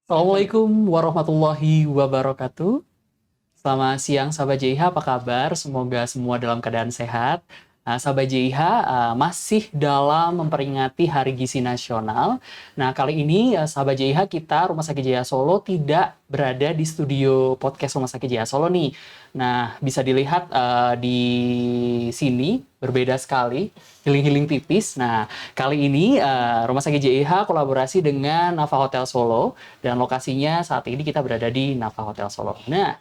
Assalamualaikum warahmatullahi wabarakatuh. Selamat siang sahabat JIH, apa kabar? Semoga semua dalam keadaan sehat. Sahabat JIH masih dalam memperingati Hari Gizi Nasional. Nah, kali ini sahabat JIH kita Rumah Sakit Jaya Solo tidak berada di studio podcast Rumah Sakit Jaya Solo nih. Nah, bisa dilihat di sini berbeda sekali, healing-healing tipis. Nah, kali ini Rumah Sakit JIH kolaborasi dengan Nafa Hotel Solo dan lokasinya saat ini kita berada di Nafa Hotel Solo. Nah,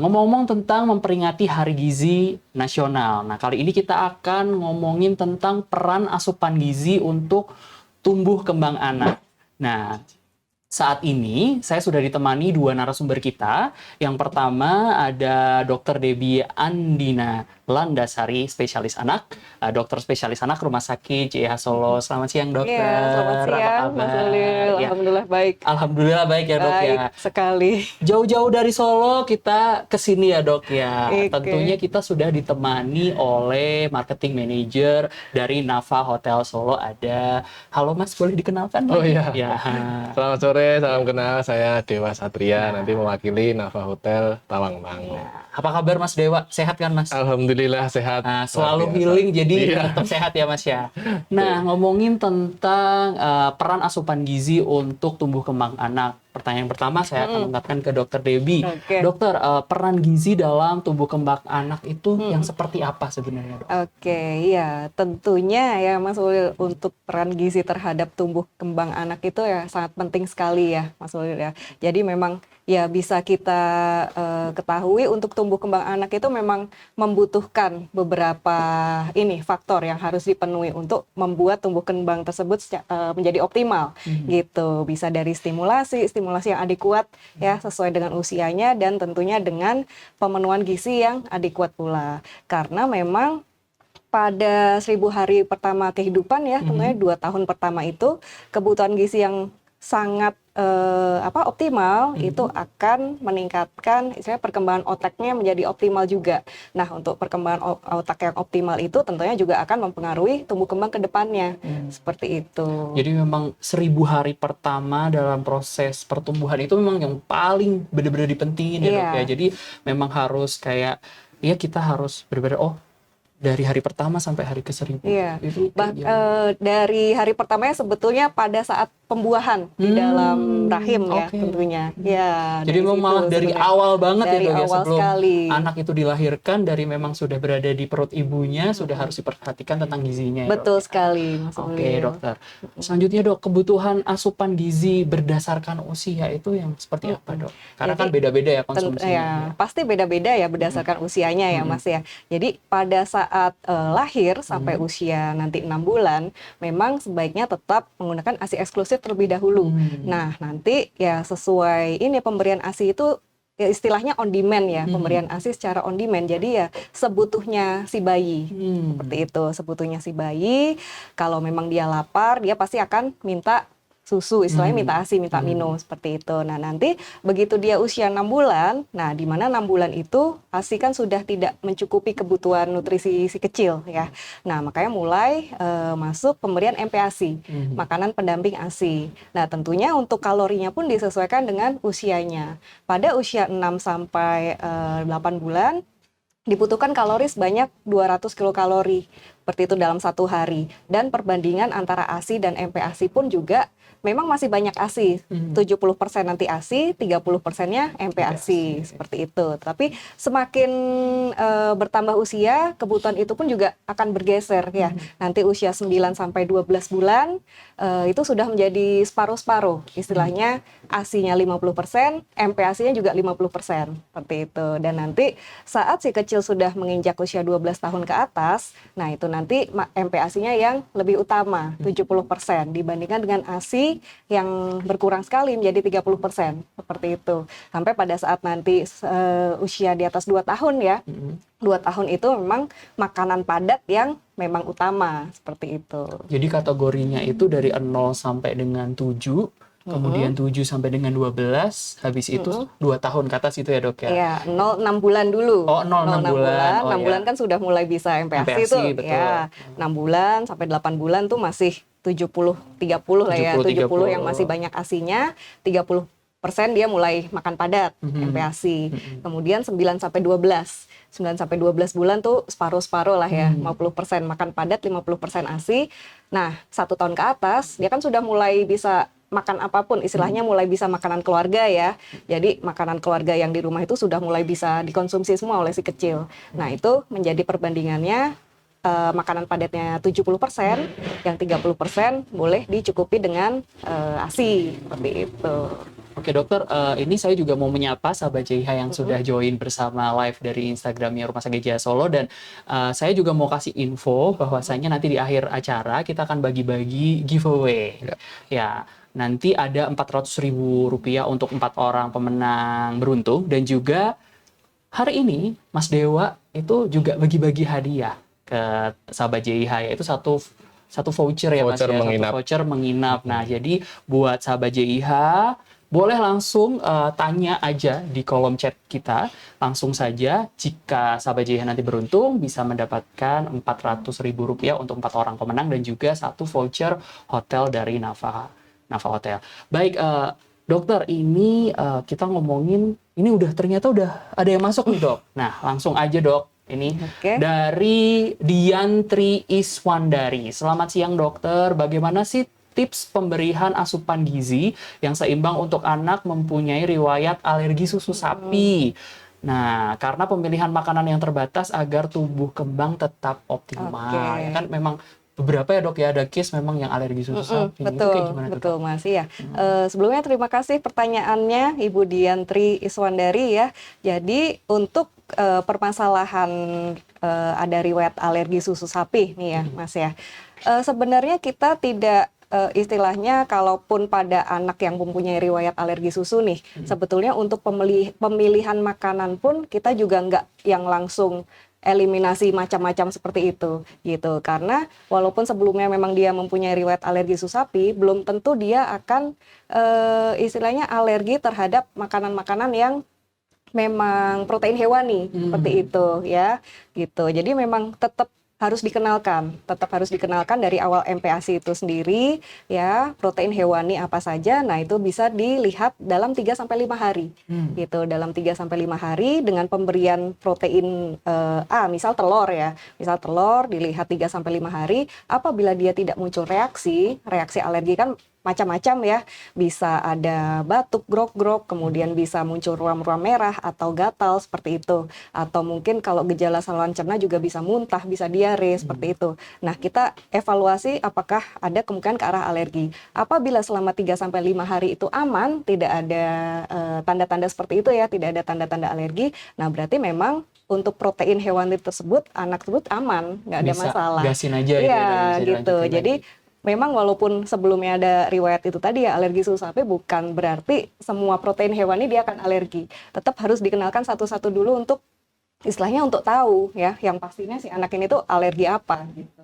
ngomong-ngomong tentang memperingati Hari Gizi Nasional. Nah, kali ini kita akan ngomongin tentang peran asupan gizi untuk tumbuh kembang anak. Nah, saat ini saya sudah ditemani dua narasumber kita. Yang pertama ada Dr. Debbie Andina Landasari, spesialis anak, dokter spesialis anak Rumah Sakit JIH Solo. Selamat siang, dokter. Iya, selamat siang, Apa Mas kabar? Ulil. Ya, Alhamdulillah baik. alhamdulillah baik ya, dok ya. Baik sekali. Jauh-jauh dari Solo kita ke sini ya, dok ya. Oke. Tentunya kita sudah ditemani oleh marketing manager dari Nafa Hotel Solo. Ada, halo Mas, boleh dikenalkan? Oh iya. Ya. Selamat sore, salam kenal. Saya Dewa Satria, nanti mewakili Nafa Hotel Tawangmangu. Apa kabar Mas Dewa? Sehat kan Mas? Alhamdulillah sehat. Nah, selalu Luar biasa. healing, jadi Iya. tetap sehat ya Mas ya. Nah, ngomongin tentang peran asupan gizi untuk tumbuh kembang anak. Pertanyaan pertama saya akan ungkapkan ke Dokter Debbie. Oke. Dokter, peran gizi dalam tumbuh kembang anak itu yang seperti apa sebenarnya, Dok? Oke, iya. Tentunya ya Mas Ulil, untuk peran gizi terhadap tumbuh kembang anak itu ya sangat penting sekali ya Mas Ulil ya. Jadi memang ya bisa kita ketahui untuk tumbuh kembang anak itu memang membutuhkan beberapa faktor yang harus dipenuhi untuk membuat tumbuh kembang tersebut menjadi optimal gitu. Bisa dari stimulasi yang adekuat ya sesuai dengan usianya, dan tentunya dengan pemenuhan gizi yang adekuat pula. Karena memang pada 1000 hari pertama kehidupan ya, tentunya 2 tahun pertama itu kebutuhan gizi yang sangat optimal itu akan meningkatkan istilahnya perkembangan otaknya menjadi optimal juga. Nah, untuk perkembangan otak yang optimal itu tentunya juga akan mempengaruhi tumbuh kembang ke depannya. Seperti itu. Jadi memang 1000 hari pertama dalam proses pertumbuhan itu memang yang paling benar-benar dipentingin ya, Dok Iya. ya. Jadi memang harus kayak, ya kita harus benar-benar, dari hari pertama sampai hari ke-1000. Iya. Itu Dari hari pertamanya sebetulnya pada saat pembuahan di dalam rahim ya, oke. tentunya. Ya, Jadi dari memang situ malah dari sebenarnya. awal banget Dari ya, Dok, ya, awal sebelum sekali. anak itu dilahirkan, dari memang sudah berada di perut ibunya, sudah harus diperhatikan tentang gizinya ya, Dok. Betul sekali, Mas Oke, Ulil. dokter. Selanjutnya, Dok, kebutuhan asupan gizi berdasarkan usia itu yang seperti apa, Dok? Karena kan Jadi, beda-beda ya Ya, konsumsinya. pasti beda-beda ya berdasarkan usianya ya Mas ya. Jadi pada saat lahir sampai usia nanti 6 bulan, memang sebaiknya tetap menggunakan ASI eksklusif terlebih dahulu. Nah, nanti ya sesuai ini pemberian ASI itu ya istilahnya on demand ya, pemberian ASI secara on demand. Jadi ya sebutuhnya si bayi. Seperti itu, sebutuhnya si bayi. Kalau memang dia lapar, dia pasti akan minta susu, istilahnya minta ASI, minta minum, seperti itu. Nah, nanti begitu dia usia 6 bulan, nah di mana 6 bulan itu ASI kan sudah tidak mencukupi kebutuhan nutrisi si kecil ya. Nah, makanya mulai masuk pemberian MPASI, makanan pendamping ASI. Nah, tentunya untuk kalorinya pun disesuaikan dengan usianya. Pada usia 6 sampai 8 bulan, dibutuhkan kalori sebanyak 200 kilokalori, seperti itu dalam satu hari. Dan perbandingan antara ASI dan MPASI pun juga memang masih banyak ASI, 70% nanti ASI, 30%-nya MPASI, seperti itu. Tapi semakin bertambah usia, kebutuhan itu pun juga akan bergeser ya. Nanti usia 9 sampai 12 bulan itu sudah menjadi separuh-separuh. Istilahnya ASI-nya 50%, MPASI-nya juga 50%, seperti itu. Dan nanti saat si kecil sudah menginjak usia 12 tahun ke atas, nah itu nanti MPASI-nya yang lebih utama, 70% dibandingkan dengan ASI yang berkurang sekali menjadi 30%, seperti itu. Sampai pada saat nanti usia di atas 2 tahun ya, 2 tahun itu memang makanan padat yang memang utama, seperti itu. Jadi kategorinya itu dari 0 sampai dengan 7, kemudian 7 sampai dengan 12, habis itu 2 tahun ke atas itu ya, Dok ya? Iya, 6 bulan dulu. Oh, 6 bulan. Oh, 6 bulan ya. kan sudah mulai bisa MPASI MPASI, itu. betul. Ya, 6 bulan sampai 8 bulan tuh masih 70-30 lah ya, 70-30. 70 yang masih banyak ASI-nya, 30% dia mulai makan padat, MPASI. Kemudian 9 sampai 12. 9 sampai 12 bulan tuh separuh-separuh lah ya, 50% makan padat, 50% ASI. Nah, 1 tahun ke atas dia kan sudah mulai bisa makan apapun, istilahnya mulai bisa makanan keluarga ya. Jadi makanan keluarga yang di rumah itu sudah mulai bisa dikonsumsi semua oleh si kecil. Nah, itu menjadi perbandingannya, makanan padatnya 70%, yang 30% boleh dicukupi dengan ASI, seperti itu. Oke dokter, ini saya juga mau menyapa sahabat JIH yang sudah join bersama live dari Instagramnya Rumah Sakit Jaya Solo, dan saya juga mau kasih info bahwasanya nanti di akhir acara kita akan bagi-bagi giveaway. Ya, nanti ada Rp400.000 untuk 4 orang pemenang beruntung, dan juga hari ini Mas Dewa itu juga bagi-bagi hadiah ke sahabat JIH, yaitu satu voucher ya Mas Voucher ya, menginap. satu voucher menginap. Nah, jadi buat sahabat JIH boleh langsung tanya aja di kolom chat kita, langsung saja. Jika sahabat JIH nanti beruntung bisa mendapatkan Rp400.000 untuk 4 orang pemenang, dan juga satu voucher hotel dari Nafa Hotel. Baik, dokter, ini kita ngomongin, ini ternyata udah ada yang masuk nih dok. Nah, langsung aja dok. Ini dari Diantri Iswandari. Selamat siang dokter, bagaimana sih tips pemberian asupan gizi yang seimbang untuk anak mempunyai riwayat alergi susu sapi? Nah, karena pemilihan makanan yang terbatas agar tumbuh kembang tetap optimal. Ya kan memang beberapa ya dok ya, ada case memang yang alergi susu sapi. Betul, itu kayak gimana betul dok? Mas. Ya. Sebelumnya terima kasih pertanyaannya Ibu Diantri Iswandari ya. Jadi untuk permasalahan ada riwayat alergi susu sapi nih ya Mas ya. Sebenarnya kita tidak istilahnya kalaupun pada anak yang mempunyai riwayat alergi susu nih, sebetulnya untuk pemilihan makanan pun kita juga nggak yang langsung eliminasi macam-macam seperti itu gitu, karena walaupun sebelumnya memang dia mempunyai riwayat alergi susu sapi, belum tentu dia akan istilahnya alergi terhadap makanan-makanan yang memang protein hewani seperti itu ya gitu. Jadi memang tetap harus dikenalkan dari awal MPASI itu sendiri ya, protein hewani apa saja. Nah, itu bisa dilihat dalam 3 sampai 5 hari. Gitu, dalam 3 sampai 5 hari dengan pemberian protein misal telur ya. Misal telur dilihat 3 sampai 5 hari, apabila dia tidak muncul reaksi alergi kan macam-macam ya, bisa ada batuk, grok-grok, kemudian bisa muncul ruam-ruam merah atau gatal seperti itu, atau mungkin kalau gejala saluran cerna juga bisa muntah, bisa diare seperti itu. Nah, kita evaluasi apakah ada kemungkinan ke arah alergi. Apabila selama 3 sampai 5 hari itu aman, tidak ada tanda-tanda seperti itu ya, tidak ada tanda-tanda alergi, nah berarti memang untuk protein hewani tersebut anak tersebut aman, nggak ada masalah. Gasin aja Iya, gitu. Jadi memang walaupun sebelumnya ada riwayat itu tadi ya, alergi susu sapi, bukan berarti semua protein hewani dia akan alergi. Tetap harus dikenalkan satu-satu dulu untuk istilahnya untuk tahu ya, yang pastinya si anak ini tuh alergi apa gitu.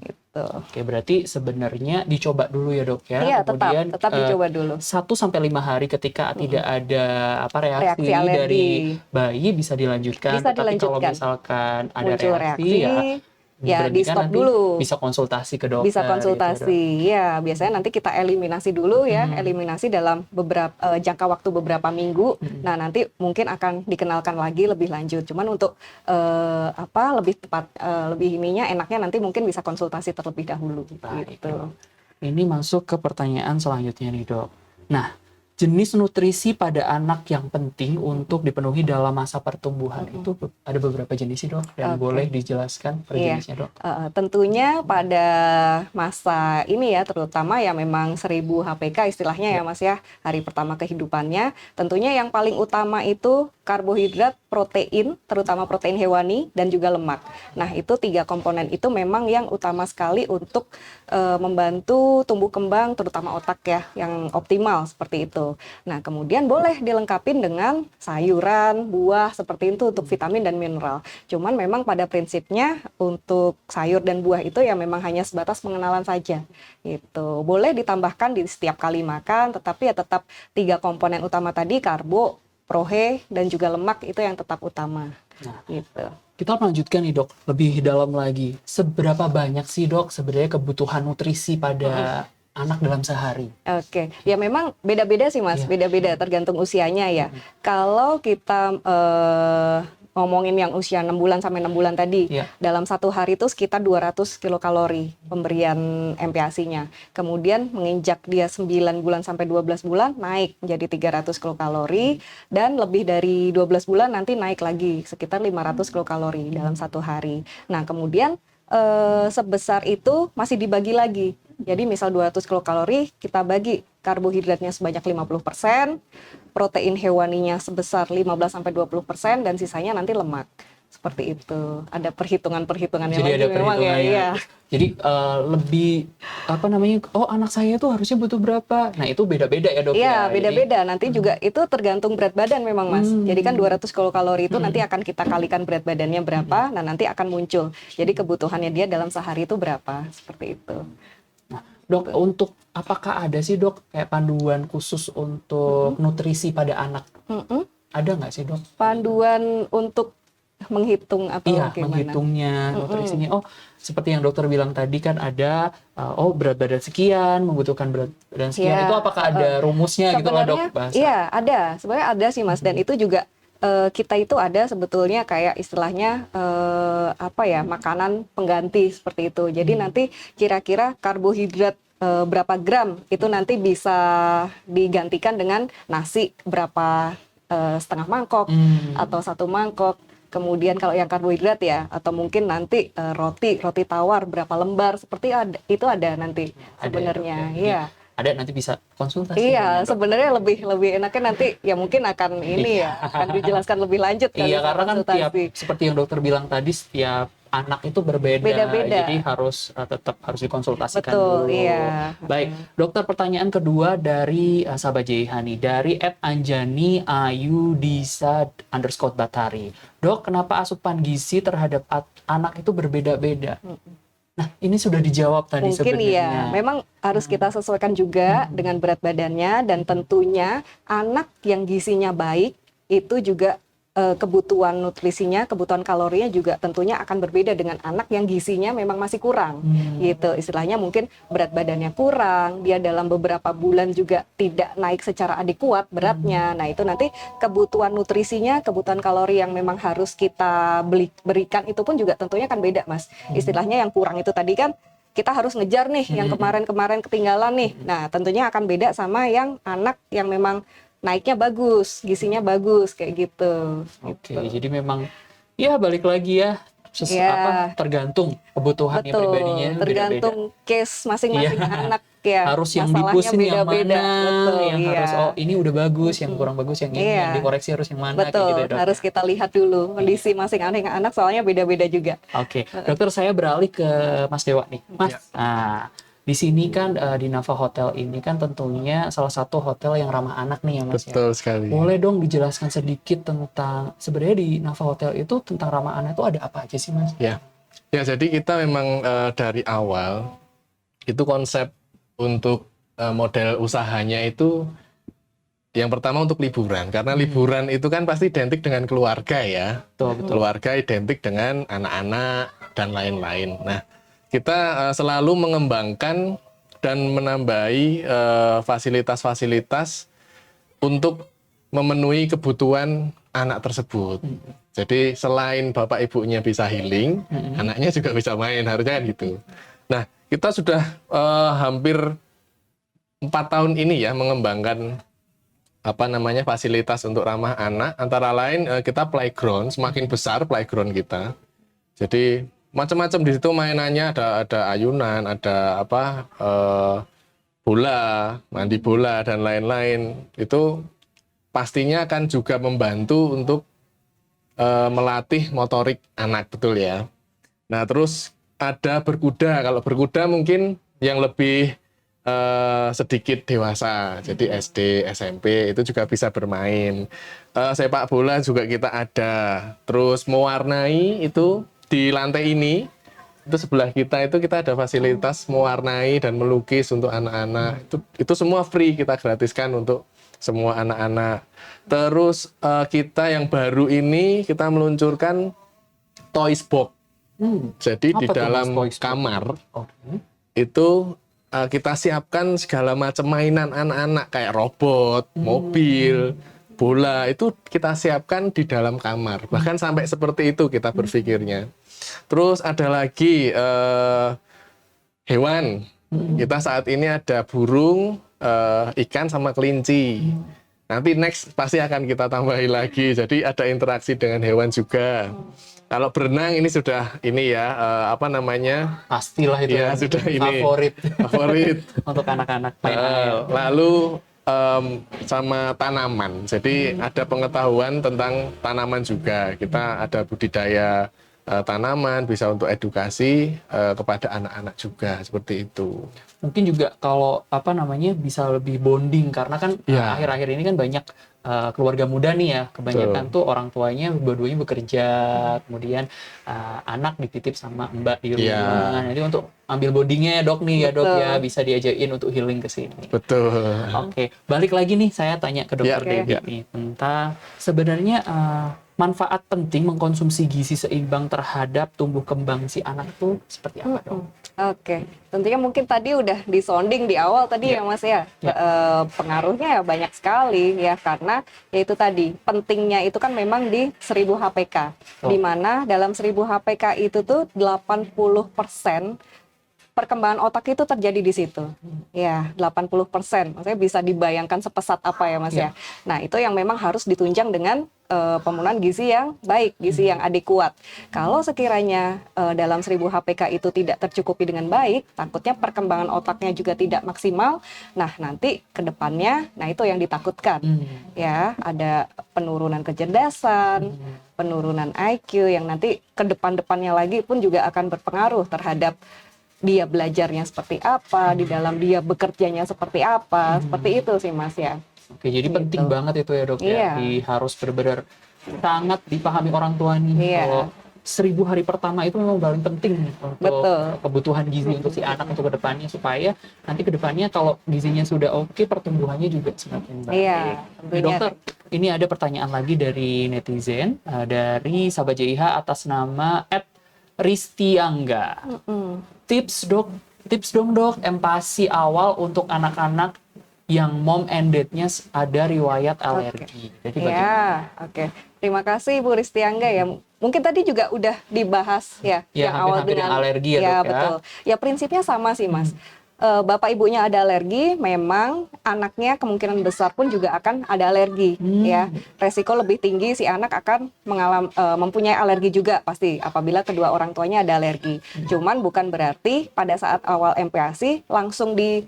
Gitu. Oke, berarti sebenarnya dicoba dulu ya dok ya. Iya, Kemudian tetap dicoba dulu. 1 sampai 5 hari ketika tidak ada reaksi alergi dari bayi bisa dilanjutkan. Bisa Tetapi kalau dilanjutkan. misalkan ada Muncul reaksi ya di diberhentikan, stop nanti dulu. bisa konsultasi ke dokter. Bisa konsultasi, gitu, ya biasanya nanti kita eliminasi dulu ya, eliminasi dalam beberapa jangka waktu beberapa minggu. Nah, nanti mungkin akan dikenalkan lagi lebih lanjut. Cuman untuk lebih tepat, lebih enaknya nanti mungkin bisa konsultasi terlebih dahulu. Baik, Gitu. dok. Ini masuk ke pertanyaan selanjutnya nih dok. Nah, jenis nutrisi pada anak yang penting untuk dipenuhi dalam masa pertumbuhan itu ada beberapa jenis sih dok, dan boleh dijelaskan per jenisnya dok? Tentunya pada masa ini ya, terutama ya memang 1000 HPK istilahnya ya Mas ya, hari pertama kehidupannya, tentunya yang paling utama itu karbohidrat, protein, terutama protein hewani dan juga lemak. Nah, itu 3 komponen itu memang yang utama sekali untuk membantu tumbuh kembang terutama otak ya yang optimal seperti itu. Nah, kemudian boleh dilengkapi dengan sayuran, buah seperti itu untuk vitamin dan mineral. Cuman memang pada prinsipnya untuk sayur dan buah itu ya memang hanya sebatas pengenalan saja. Gitu. Boleh ditambahkan di setiap kali makan, tetapi ya tetap 3 komponen utama tadi, karbo, prohe dan juga lemak itu yang tetap utama. Nah, gitu. kita lanjutkan nih dok, lebih dalam lagi. Seberapa banyak sih dok sebenarnya kebutuhan nutrisi pada anak dalam sehari? Oke, ya memang beda-beda sih Mas, Iya. beda-beda tergantung usianya ya. Kalau kita ngomongin yang usia 6 bulan sampai 6 bulan tadi, Iya. dalam satu hari itu sekitar 200 kilokalori pemberian MPASI-nya. Kemudian menginjak dia 9 bulan sampai 12 bulan naik menjadi 300 kilokalori, dan lebih dari 12 bulan nanti naik lagi sekitar 500 kilokalori dalam satu hari. Nah, kemudian sebesar itu masih dibagi lagi. Jadi misal 200 kilokalori, kita bagi karbohidratnya sebanyak 50%, protein hewaninya sebesar 15-20%, dan sisanya nanti lemak. Seperti itu. Ada perhitungan-perhitungannya Jadi lagi ada memang ya. perhitungannya. Iya. Jadi lebih apa namanya? Oh, anak saya tuh harusnya butuh berapa? Nah, itu beda-beda ya dok Iya, ya. Jadi, beda-beda. Nanti juga itu tergantung berat badan memang, Mas. Jadi kan 200 kilokalori itu nanti akan kita kalikan berat badannya berapa, nah nanti akan muncul. Jadi kebutuhannya dia dalam sehari itu berapa, seperti itu. Nah, dok, untuk apakah ada sih dok kayak panduan khusus untuk nutrisi pada anak? Mm-mm. Ada nggak sih dok? Panduan untuk menghitung atau Iya, gimana? menghitungnya, nutrisinya. Oh, seperti yang dokter bilang tadi kan ada, oh berat badan sekian, membutuhkan berat badan sekian. Iya, Itu apakah ada rumusnya gitu lah dok? sebenarnya, Bahasa. iya ada. Sebenarnya ada sih Mas. Dan itu juga kita itu ada sebetulnya kayak istilahnya apa ya, makanan pengganti seperti itu. Jadi nanti kira-kira karbohidrat berapa gram itu nanti bisa digantikan dengan nasi berapa setengah mangkok atau satu mangkok. Kemudian kalau yang karbohidrat ya, atau mungkin nanti roti tawar berapa lembar, seperti itu ada nanti Ada ya, sebenarnya. dok, ya. Jadi Iya. ada nanti bisa konsultasi. Iya, dengan dok. sebenarnya lebih enaknya nanti ya mungkin akan ini ya, akan dijelaskan lebih lanjut kali Iya, saat karena kan tiap, konsultasi. seperti yang dokter bilang tadi, setiap anak itu berbeda, Beda-beda. jadi harus tetap harus dikonsultasikan Betul, dulu. iya. Baik, dokter, pertanyaan kedua dari sahabat Jeihani, dari @anjani ayudisa _ batari. Dok, kenapa asupan gizi terhadap anak itu berbeda-beda? Nah, ini sudah dijawab tadi Mungkin sebenarnya. iya, memang harus kita sesuaikan juga dengan berat badannya, dan tentunya anak yang gizinya baik itu juga kebutuhan nutrisinya, kebutuhan kalorinya juga tentunya akan berbeda dengan anak yang gizinya memang masih kurang, gitu. Istilahnya mungkin berat badannya kurang, dia dalam beberapa bulan juga tidak naik secara adekuat beratnya. Nah itu nanti kebutuhan nutrisinya, kebutuhan kalori yang memang harus kita berikan itu pun juga tentunya akan beda, Mas. Istilahnya yang kurang itu tadi kan kita harus ngejar nih, yang kemarin-kemarin ketinggalan nih. Nah tentunya akan beda sama yang anak yang memang naiknya bagus, gizinya bagus, kayak gitu. Oke, jadi memang ya balik lagi ya, Ya, tergantung kebutuhannya betul. pribadinya beda-beda. Tergantung case masing-masing Iya. anak ya. Harus yang Masalahnya dipusin yang beda-beda. mana, Betul, yang iya. harus oh ini udah bagus, yang kurang bagus yang ini, Iya. yang dikoreksi harus yang mana, kayak Betul, gitu ya dok. harus kita lihat dulu kondisi masing-masing anak, soalnya beda-beda juga. Oke, dokter, saya beralih ke Mas Dewa nih, Mas. Nah, di sini kan di Nafa Hotel ini kan tentunya salah satu hotel yang ramah anak nih ya Mas. Betul sekali. Boleh dong dijelaskan sedikit tentang sebenarnya di Nafa Hotel itu tentang ramah anak itu ada apa aja sih Mas? Ya, jadi kita memang dari awal itu konsep untuk model usahanya itu yang pertama untuk liburan, karena liburan itu kan pasti identik dengan keluarga ya. Betul. Keluarga identik dengan anak-anak dan lain-lain. Nah, kita selalu mengembangkan dan menambahi fasilitas-fasilitas untuk memenuhi kebutuhan anak tersebut. Jadi selain bapak ibunya bisa healing, anaknya juga bisa main, harusnya kan gitu. Nah, kita sudah hampir 4 tahun ini ya mengembangkan fasilitas untuk ramah anak. Antara lain kita playground, semakin besar playground kita. Jadi macam-macam di situ mainannya, ada ayunan, ada bola, mandi bola dan lain-lain. Itu pastinya akan juga membantu untuk melatih motorik anak, betul ya. Nah, terus ada berkuda. Kalau berkuda mungkin yang lebih sedikit dewasa, jadi SD, SMP itu juga bisa bermain. Sepak bola juga kita ada. Terus mewarnai itu di lantai ini itu sebelah kita itu kita ada fasilitas mewarnai dan melukis untuk anak-anak. Itu semua free, kita gratiskan untuk semua anak-anak. Terus kita yang baru ini kita meluncurkan Toys Box. Jadi di Apa tuh, Mas, dalam Toys Box? kamar Oke. itu kita siapkan segala macam mainan anak-anak kayak robot, mobil, bola, itu kita siapkan di dalam kamar. Bahkan sampai seperti itu kita berpikirnya. Terus ada lagi hewan. Kita saat ini ada burung, ikan sama kelinci. Nanti next pasti akan kita tambahi lagi. Jadi ada interaksi dengan hewan juga. Kalau berenang ini sudah ini ya apa namanya? Pastilah itu Ya, kan sudah ini. favorit Favorit. untuk anak-anak main air. Lalu sama tanaman. Jadi ada pengetahuan tentang tanaman juga. Kita ada budidaya tanaman, bisa untuk edukasi kepada anak-anak juga seperti itu. Mungkin juga kalau apa namanya bisa lebih bonding karena kan Ya. akhir-akhir ini kan banyak keluarga muda nih ya, kebanyakan tuh orang tuanya dua-duanya bekerja, kemudian anak dititip sama mbak di Ya. rumah. Jadi untuk ambil bondingnya ya dok nih ya dok Betul. ya, bisa diajakin untuk healing ke sini. Betul. Oke, balik lagi nih saya tanya ke dokter Ya, Debbie ya. nih tentang sebenarnya manfaat penting mengkonsumsi gizi seimbang terhadap tumbuh kembang si anak tuh seperti apa dok? Oke, tentunya mungkin tadi udah disonding di awal tadi ya Mas ya. Pengaruhnya ya banyak sekali ya karena yaitu tadi pentingnya itu kan memang di 1000 HPK. Di mana dalam 1000 HPK itu tuh 80% perkembangan otak itu terjadi di situ. Ya, 80%. Maksudnya bisa dibayangkan sepesat apa ya Mas ya. Nah, itu yang memang harus ditunjang dengan pemenuhan gizi yang baik, gizi yang adekuat. Kalau sekiranya dalam 1000 HPK itu tidak tercukupi dengan baik, takutnya perkembangan otaknya juga tidak maksimal. Nah, nanti ke depannya, nah itu yang ditakutkan. Ya, ada penurunan kecerdasan, penurunan IQ yang nanti ke depan-depannya lagi pun juga akan berpengaruh terhadap dia belajarnya seperti apa, di dalam dia bekerjanya seperti apa, seperti itu sih Mas ya. Oke, jadi penting banget itu ya dok ya, harus benar-benar sangat dipahami orang tua nih. Iya. Kalau 1000 hari pertama itu memang paling penting nih untuk Betul. kebutuhan gizi untuk si anak untuk kedepannya supaya nanti kedepannya kalau gizinya sudah oke, pertumbuhannya juga semakin baik. Iya, Nah, tentunya. dokter, ini ada pertanyaan lagi dari netizen, dari Sahabat JIH atas nama @Ristiangga. Tips dong dok, empati awal untuk anak-anak yang mom and dad-nya ada riwayat alergi. Jadi Ya, oke. Terima kasih Bu Ristiangga ya. Mungkin tadi juga udah dibahas ya, Ya, yang awal hampir-hampir dengan yang alergi ya, Dok, ya. betul. Ya prinsipnya sama sih Mas. Bapak ibunya ada alergi, memang anaknya kemungkinan besar pun juga akan ada alergi ya. Resiko lebih tinggi si anak akan mempunyai alergi juga pasti apabila kedua orang tuanya ada alergi. Cuman bukan berarti pada saat awal MPASI langsung di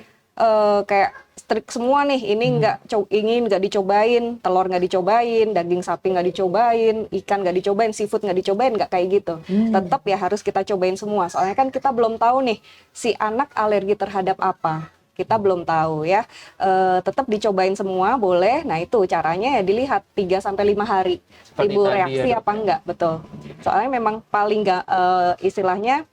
kayak strict semua nih, ini nggak dicobain, telur nggak dicobain, daging sapi nggak dicobain, ikan nggak dicobain, seafood nggak dicobain, nggak kayak gitu. Tetap ya harus kita cobain semua. Soalnya kan kita belum tahu nih si anak alergi terhadap apa. Kita belum tahu ya. Tetap dicobain semua boleh. Nah itu caranya ya dilihat 3-5 hari. Seperti Ibu tadi reaksi ya, Dok. apa enggak, betul. Soalnya memang paling nggak istilahnya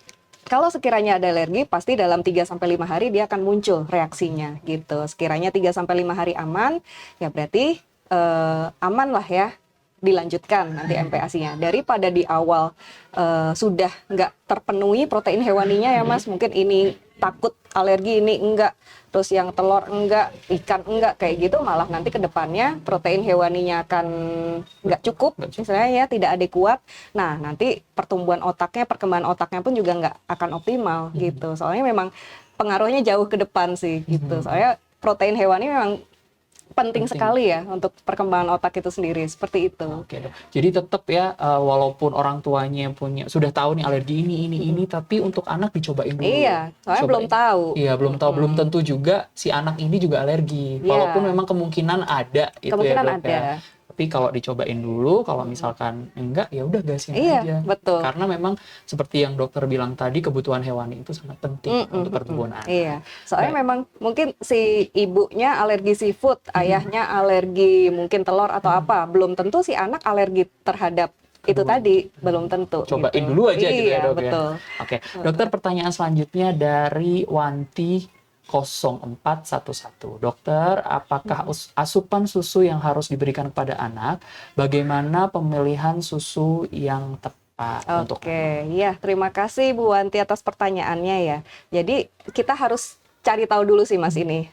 kalau sekiranya ada alergi, pasti dalam 3-5 hari dia akan muncul reaksinya gitu. Sekiranya 3-5 hari aman, ya berarti aman lah ya, dilanjutkan nanti MPASI-nya. Daripada di awal sudah nggak terpenuhi protein hewaninya ya Mas, mungkin ini takut alergi, ini enggak, terus yang telur enggak, ikan enggak, kayak gitu malah nanti ke depannya protein hewaninya akan enggak cukup, misalnya ya tidak adekuat. Nah, nanti pertumbuhan otaknya, perkembangan otaknya pun juga enggak akan optimal gitu. Soalnya memang pengaruhnya jauh ke depan sih gitu. Soalnya protein hewani memang penting sekali ya untuk perkembangan otak itu sendiri, seperti itu. Oke, Dok. Jadi tetap ya walaupun orang tuanya sudah tahu nih alergi ini, tapi untuk anak dicobain dulu. Iya, soalnya belum tahu. Iya, belum tahu, belum tentu juga si anak ini juga alergi. Iya. Walaupun memang kemungkinan ada itu Kemungkinan ya, Dok, ada. ya. Tapi kalau dicobain dulu, kalau misalkan enggak ya udah gasin Iya, aja. betul. Karena memang seperti yang dokter bilang tadi, kebutuhan hewani itu sangat penting untuk pertumbuhan anak. Iya, soalnya memang mungkin si ibunya alergi seafood, ayahnya alergi mungkin telur atau apa, belum tentu si anak alergi terhadap itu tadi belum tentu. Cobain gitu. dulu aja gitu ya Iya, dok ya. betul. Oke, dokter, pertanyaan selanjutnya dari Wanti 0411. Dokter, apakah asupan susu yang harus diberikan kepada anak? Bagaimana pemilihan susu yang tepat untuk anak? Oke, ya terima kasih Bu Wanti atas pertanyaannya ya. Jadi kita harus cari tahu dulu sih Mas ini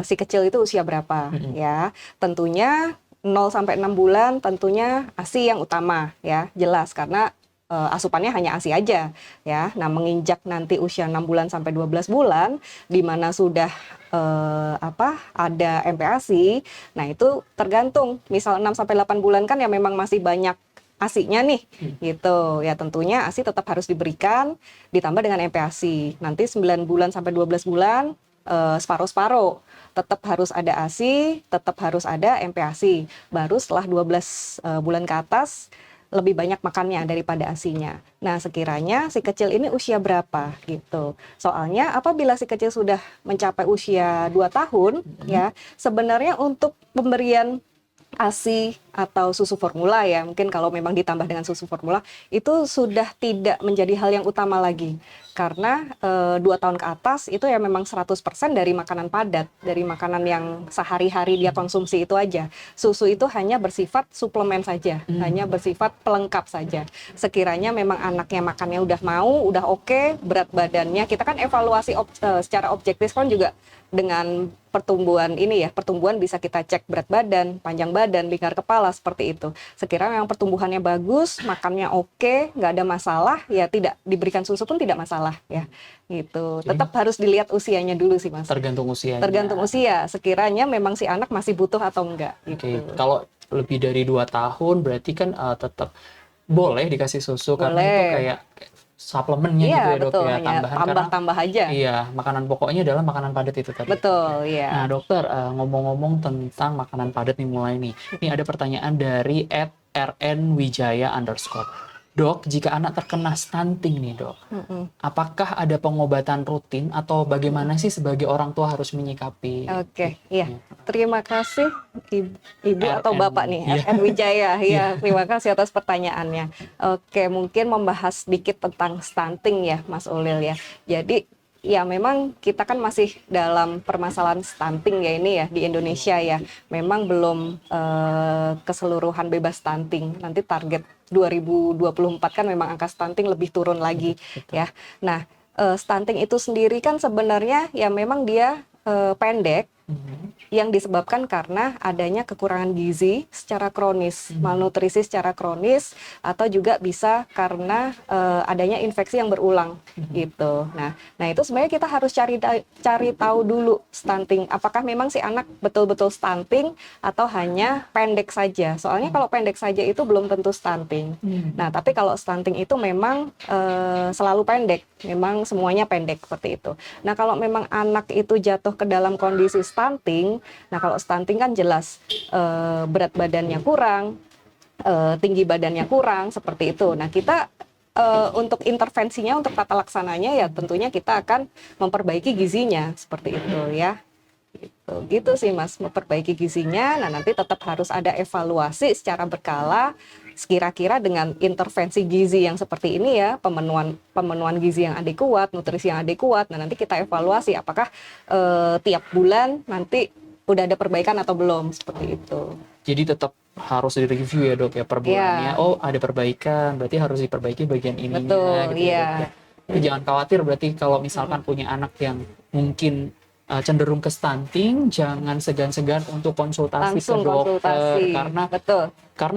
si kecil itu usia berapa ya. Tentunya 0 sampai 6 bulan tentunya ASI yang utama ya, jelas karena asupannya hanya ASI aja ya. Nah, menginjak nanti usia 6 bulan sampai 12 bulan di mana sudah ada MPASI. Nah, itu tergantung. Misal 6 sampai 8 bulan kan ya memang masih banyak ASI-nya nih gitu. Ya tentunya ASI tetap harus diberikan ditambah dengan MPASI. Nanti 9 bulan sampai 12 bulan separuh-separuh. Tetap harus ada ASI, tetap harus ada MPASI. Baru setelah 12 bulan ke atas lebih banyak makannya daripada ASI-nya. Nah, sekiranya si kecil ini usia berapa gitu. Soalnya apabila si kecil sudah mencapai usia 2 tahun ya, sebenarnya untuk pemberian ASI atau susu formula ya, mungkin kalau memang ditambah dengan susu formula itu sudah tidak menjadi hal yang utama lagi. Karena 2 tahun ke atas itu ya memang 100% dari makanan padat, dari makanan yang sehari-hari dia konsumsi itu aja. Susu itu hanya bersifat suplemen saja, hanya bersifat pelengkap saja. Sekiranya memang anaknya makannya udah mau, udah oke, berat badannya, kita kan evaluasi secara objektif kan juga dengan pertumbuhan ini ya, pertumbuhan bisa kita cek berat badan, panjang badan, lingkar kepala seperti itu. Sekiranya yang pertumbuhannya bagus, makannya oke, nggak ada masalah, ya tidak diberikan susu pun tidak masalah ya, gitu. Tetap harus dilihat usianya dulu sih Mas. Tergantung usianya. Tergantung usia. Sekiranya memang si anak masih butuh atau enggak. Gitu. Oke, kalau lebih dari 2 tahun berarti kan tetap boleh dikasih susu karena itu Boleh. kayak suplemennya Iya gitu ya dok betul, ya, hanya tambahan karena tambah-tambah aja. iya, makanan pokoknya adalah makanan padat itu tadi. Betul, iya. Nah dokter, ngomong-ngomong tentang makanan padat nih mulai nih. Ini ada pertanyaan dari @rnwijaya_. Dok, jika anak terkena stunting nih dok, apakah ada pengobatan rutin atau bagaimana sih sebagai orang tua harus menyikapi? Oke, iya. Terima kasih Ibu atau RN. Bapak nih, Iya. RN Wijaya. Iya, terima kasih atas pertanyaannya. Oke, mungkin membahas sedikit tentang stunting ya, Mas Ulil ya. Jadi ya memang kita kan masih dalam permasalahan stunting ya ini ya di Indonesia ya. Memang belum keseluruhan bebas stunting. Nanti target 2024 kan memang angka stunting lebih turun lagi ya. Nah, stunting itu sendiri kan sebenarnya ya memang dia pendek yang disebabkan karena adanya kekurangan gizi secara kronis, malnutrisi secara kronis, atau juga bisa karena adanya infeksi yang berulang gitu. Nah itu sebenarnya kita harus cari tahu dulu stunting. Apakah memang si anak betul-betul stunting atau hanya pendek saja? Soalnya kalau pendek saja itu belum tentu stunting. Nah tapi kalau stunting itu memang selalu pendek, memang semuanya pendek seperti itu. Nah kalau memang anak itu jatuh ke dalam kondisi stunting, nah kalau stunting kan jelas berat badannya kurang, tinggi badannya kurang, seperti itu. Nah kita untuk intervensinya, untuk tata laksananya ya tentunya kita akan memperbaiki gizinya, seperti itu ya. Gitu sih Mas, memperbaiki gizinya. Nah nanti tetap harus ada evaluasi secara berkala, kira-kira dengan intervensi gizi yang seperti ini ya, pemenuhan gizi yang adekuat, nutrisi yang adekuat. Nah nanti kita evaluasi apakah tiap bulan nanti udah ada perbaikan atau belum, seperti itu. Jadi tetap harus direview ya dok ya per bulannya. Oh ada perbaikan, berarti harus diperbaiki bagian ininya. Betul, gitu ya, iya. dok, ya. Tapi jangan khawatir berarti kalau misalkan punya anak yang mungkin cenderung ke stunting, jangan segan-segan untuk konsultasi Langsung ke dokter. konsultasi. Karena Betul.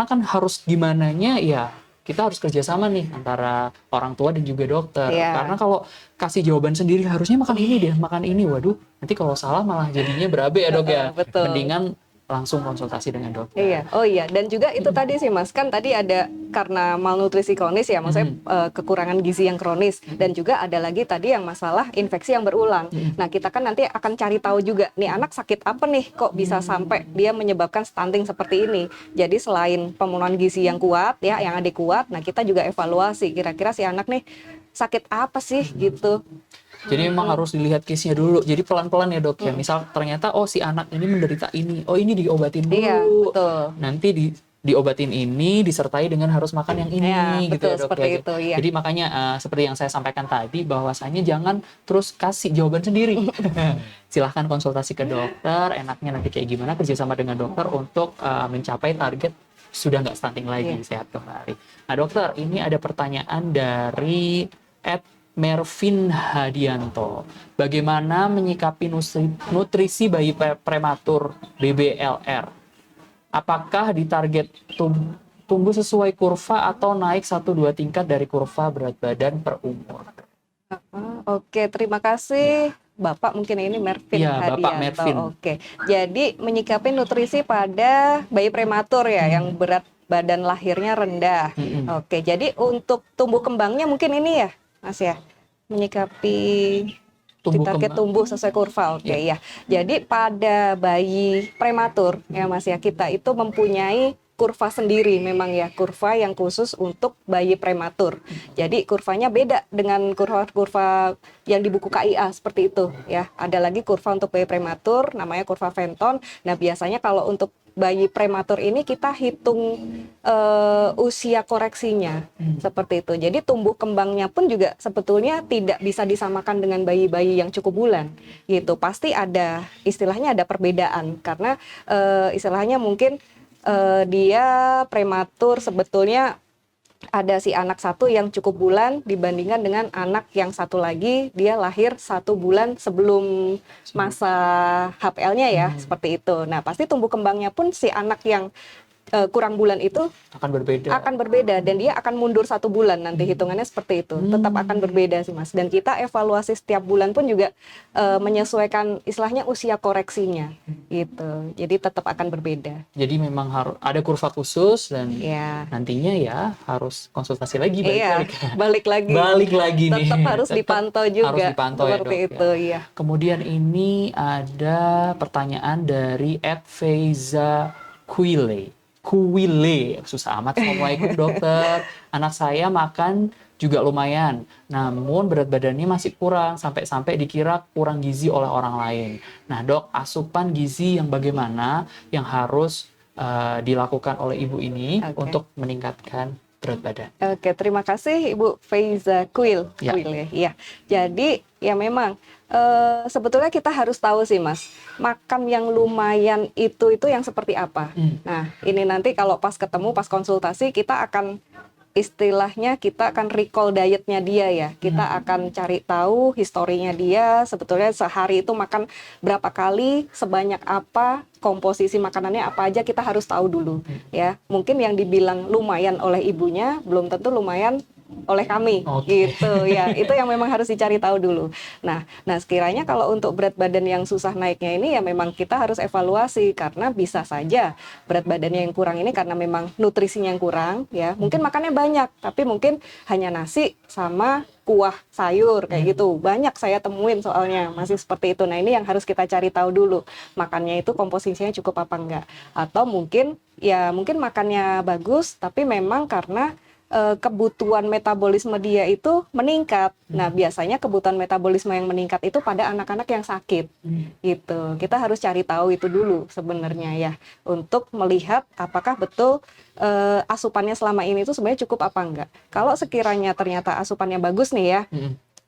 kan harus gimananya ya kita harus kerjasama nih antara orang tua dan juga dokter. Iya. Karena kalau kasih jawaban sendiri harusnya makan ini deh, makan ini. Waduh, nanti kalau salah malah jadinya berabe ya dok ya. Betul. Mendingan langsung konsultasi dengan dokter. Iya, oh iya, dan juga itu tadi sih Mas, kan tadi ada karena malnutrisi kronis ya, maksudnya kekurangan gizi yang kronis, dan juga ada lagi tadi yang masalah infeksi yang berulang. Nah kita kan nanti akan cari tahu juga, nih anak sakit apa nih, kok bisa sampai dia menyebabkan stunting seperti ini. Jadi selain pemenuhan gizi yang kuat ya, yang adekuat, nah kita juga evaluasi, kira-kira si anak nih sakit apa sih gitu. Jadi memang harus dilihat case-nya dulu. Jadi pelan-pelan ya dok ya. Misal ternyata oh si anak ini menderita ini, oh ini diobatin dulu. Iya, betul. Nanti diobatin ini disertai dengan harus makan yang ini Ya, gitu betul ya, Dok seperti ya. itu, iya. Jadi makanya seperti yang saya sampaikan tadi bahwasanya jangan terus kasih jawaban sendiri. Silahkan konsultasi ke dokter, enaknya nanti kayak gimana kerjasama dengan dokter untuk mencapai target sudah nggak stunting lagi, sehat kembali. Nah dokter, ini ada pertanyaan dari Mervin Hadianto. Bagaimana menyikapi nutrisi bayi prematur BBLR? Apakah ditarget tumbuh sesuai kurva atau naik 1-2 tingkat dari kurva berat badan per umur? Oke, terima kasih. Bapak mungkin ini Mervin Iya, Bapak Hadianto. Mervin. Oke, jadi menyikapi nutrisi pada bayi prematur ya, yang berat badan lahirnya rendah. Oke, jadi untuk tumbuh kembangnya mungkin ini ya, Mas ya, menyikapi target tumbuh sesuai kurva. Oke, ya. Jadi pada bayi prematur ya Mas ya, kita itu mempunyai kurva sendiri memang ya, kurva yang khusus untuk bayi prematur. Jadi kurvanya beda dengan kurva-kurva yang di buku KIA seperti itu ya. Ada lagi kurva untuk bayi prematur namanya kurva Fenton. Nah, biasanya kalau untuk bayi prematur ini kita hitung usia koreksinya seperti itu. Jadi tumbuh kembangnya pun juga sebetulnya tidak bisa disamakan dengan bayi-bayi yang cukup bulan gitu. Pasti ada istilahnya ada perbedaan karena istilahnya mungkin dia prematur sebetulnya ada si anak satu yang cukup bulan dibandingkan dengan anak yang satu lagi dia lahir 1 bulan sebelum masa HPL-nya ya, seperti itu. Nah pasti tumbuh kembangnya pun si anak yang kurang bulan itu akan berbeda dan dia akan mundur 1 bulan nanti hitungannya seperti itu. Tetap akan berbeda sih Mas. Dan kita evaluasi setiap bulan pun juga menyesuaikan istilahnya usia koreksinya gitu. Jadi tetap akan berbeda. Jadi memang harus ada kurva khusus dan nantinya ya harus konsultasi lagi balik lagi nih. Tetap harus dipantau juga. Harus dipantau seperti ya, Dok, itu ya. Kemudian ini ada pertanyaan dari @Feiza Kuwile, susah amat. Assalamualaikum dokter, anak saya makan juga lumayan, namun berat badannya masih kurang, sampai-sampai dikira kurang gizi oleh orang lain. Nah dok, asupan gizi yang bagaimana yang harus dilakukan oleh ibu ini untuk meningkatkan berat badan? Oke, terima kasih Ibu Feiza Kuil. Ya. Jadi ya memang sebetulnya kita harus tahu sih Mas, makan yang lumayan itu yang seperti apa. Nah ini nanti kalau pas ketemu, pas konsultasi kita akan istilahnya kita akan recall dietnya dia ya. Kita akan cari tahu historinya dia, sebetulnya sehari itu makan berapa kali, sebanyak apa, komposisi makanannya apa aja kita harus tahu dulu ya. Mungkin yang dibilang lumayan oleh ibunya belum tentu lumayan oleh kami gitu ya. Itu yang memang harus dicari tahu dulu. Nah sekiranya kalau untuk berat badan yang susah naiknya ini ya memang kita harus evaluasi karena bisa saja berat badannya yang kurang ini karena memang nutrisinya yang kurang ya. Mungkin makannya banyak tapi mungkin hanya nasi sama kuah sayur kayak gitu. Banyak saya temuin soalnya masih seperti itu. Nah ini yang harus kita cari tahu dulu. Makannya itu komposisinya cukup apa enggak. Atau mungkin makannya bagus tapi memang karena kebutuhan metabolisme dia itu meningkat. Nah, biasanya kebutuhan metabolisme yang meningkat itu pada anak-anak yang sakit. Gitu. Kita harus cari tahu itu dulu sebenarnya ya, untuk melihat apakah betul asupannya selama ini itu sebenarnya cukup apa enggak. Kalau sekiranya ternyata asupannya bagus nih ya,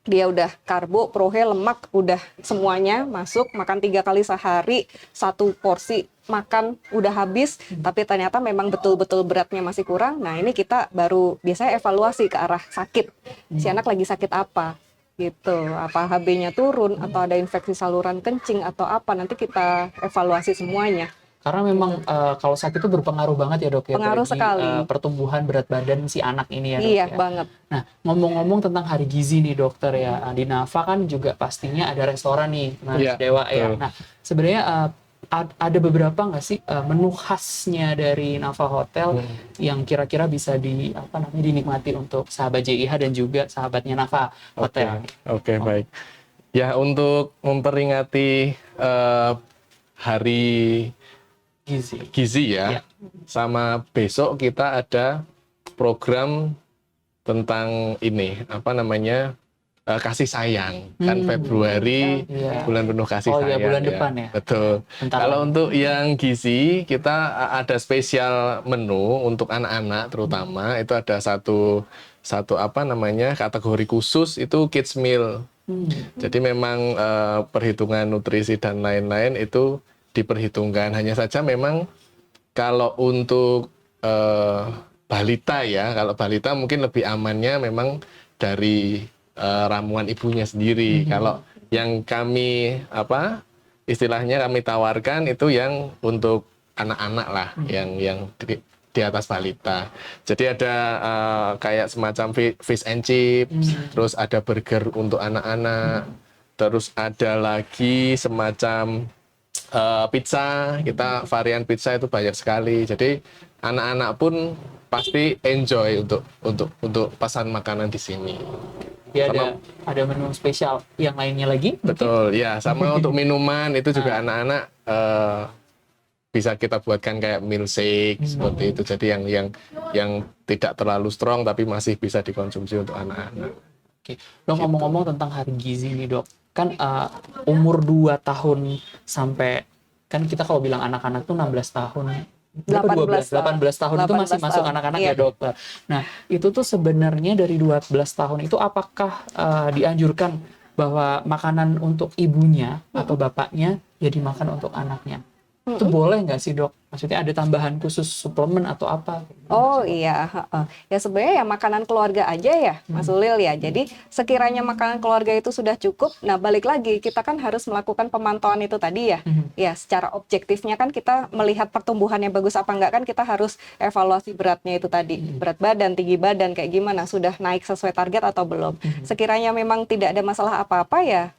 dia udah karbo, prohe, lemak, udah semuanya masuk, makan 3 kali sehari, 1 porsi makan udah habis, tapi ternyata memang betul-betul beratnya masih kurang. Nah ini kita baru biasanya evaluasi ke arah sakit. Si anak lagi sakit apa gitu, apa HB-nya turun atau ada infeksi saluran kencing atau apa, nanti kita evaluasi semuanya. Karena memang kalau sakit itu berpengaruh banget ya dok ya, pengaruh bagi sekali pertumbuhan berat badan si anak ini ya dok. Iya banget. Nah ngomong-ngomong tentang hari gizi nih dokter ya, di Nafa kan juga pastinya ada restoran nih Mas Dewa ya. Nah sebenarnya ada beberapa nggak sih menu khasnya dari Nafa Hotel yang kira-kira bisa dinikmati untuk sahabat JIH dan juga sahabatnya Nafa Hotel? Oke, baik. Ya untuk memperingati hari gizi ya, sama besok kita ada program tentang ini kasih sayang. Kan Februari Iya. bulan penuh kasih Oh iya, sayang. bulan depan ya. Betul. Bentar Kalau lagi. untuk yang gizi, kita ada spesial menu untuk anak-anak terutama. Itu ada satu apa namanya kategori khusus itu kids meal. Jadi memang perhitungan nutrisi dan lain-lain itu diperhitungkan. Hanya saja memang kalau untuk balita ya, kalau balita mungkin lebih amannya memang dari ramuan ibunya sendiri. Kalau yang kami istilahnya kami tawarkan itu yang untuk anak-anak lah, yang di atas balita. Jadi ada kayak semacam fish and chips, terus ada burger untuk anak-anak, terus ada lagi semacam pizza. Kita varian pizza itu banyak sekali. Jadi anak-anak pun pasti enjoy untuk pesan makanan di sini. Ya Sama- ada menu spesial yang lainnya lagi. Betul, ya. Sama untuk minuman itu juga anak-anak bisa kita buatkan kayak milkshake seperti itu. Jadi yang tidak terlalu strong tapi masih bisa dikonsumsi untuk anak-anak. Oke. Dok, ngomong-ngomong tentang hari gizi nih dok, kan umur 2 tahun sampai, kan kita kalau bilang anak-anak tuh 16 tahun, 18 18 tahun itu masih 18 masuk tahun. anak-anak Iya. ya dokter. Nah itu tuh sebenarnya dari 12 tahun itu apakah dianjurkan bahwa makanan untuk ibunya atau bapaknya ya dimakan untuk anaknya? Itu boleh nggak sih dok? Maksudnya ada tambahan khusus suplemen atau apa? Oh iya, heeh. Ya sebenarnya ya makanan keluarga aja ya, Mas Ulil ya. Jadi sekiranya makanan keluarga itu sudah cukup, nah balik lagi kita kan harus melakukan pemantauan itu tadi ya. Ya secara objektifnya kan kita melihat pertumbuhannya bagus apa enggak, kan kita harus evaluasi beratnya itu tadi. Berat badan, tinggi badan kayak gimana, sudah naik sesuai target atau belum. Sekiranya memang tidak ada masalah apa-apa ya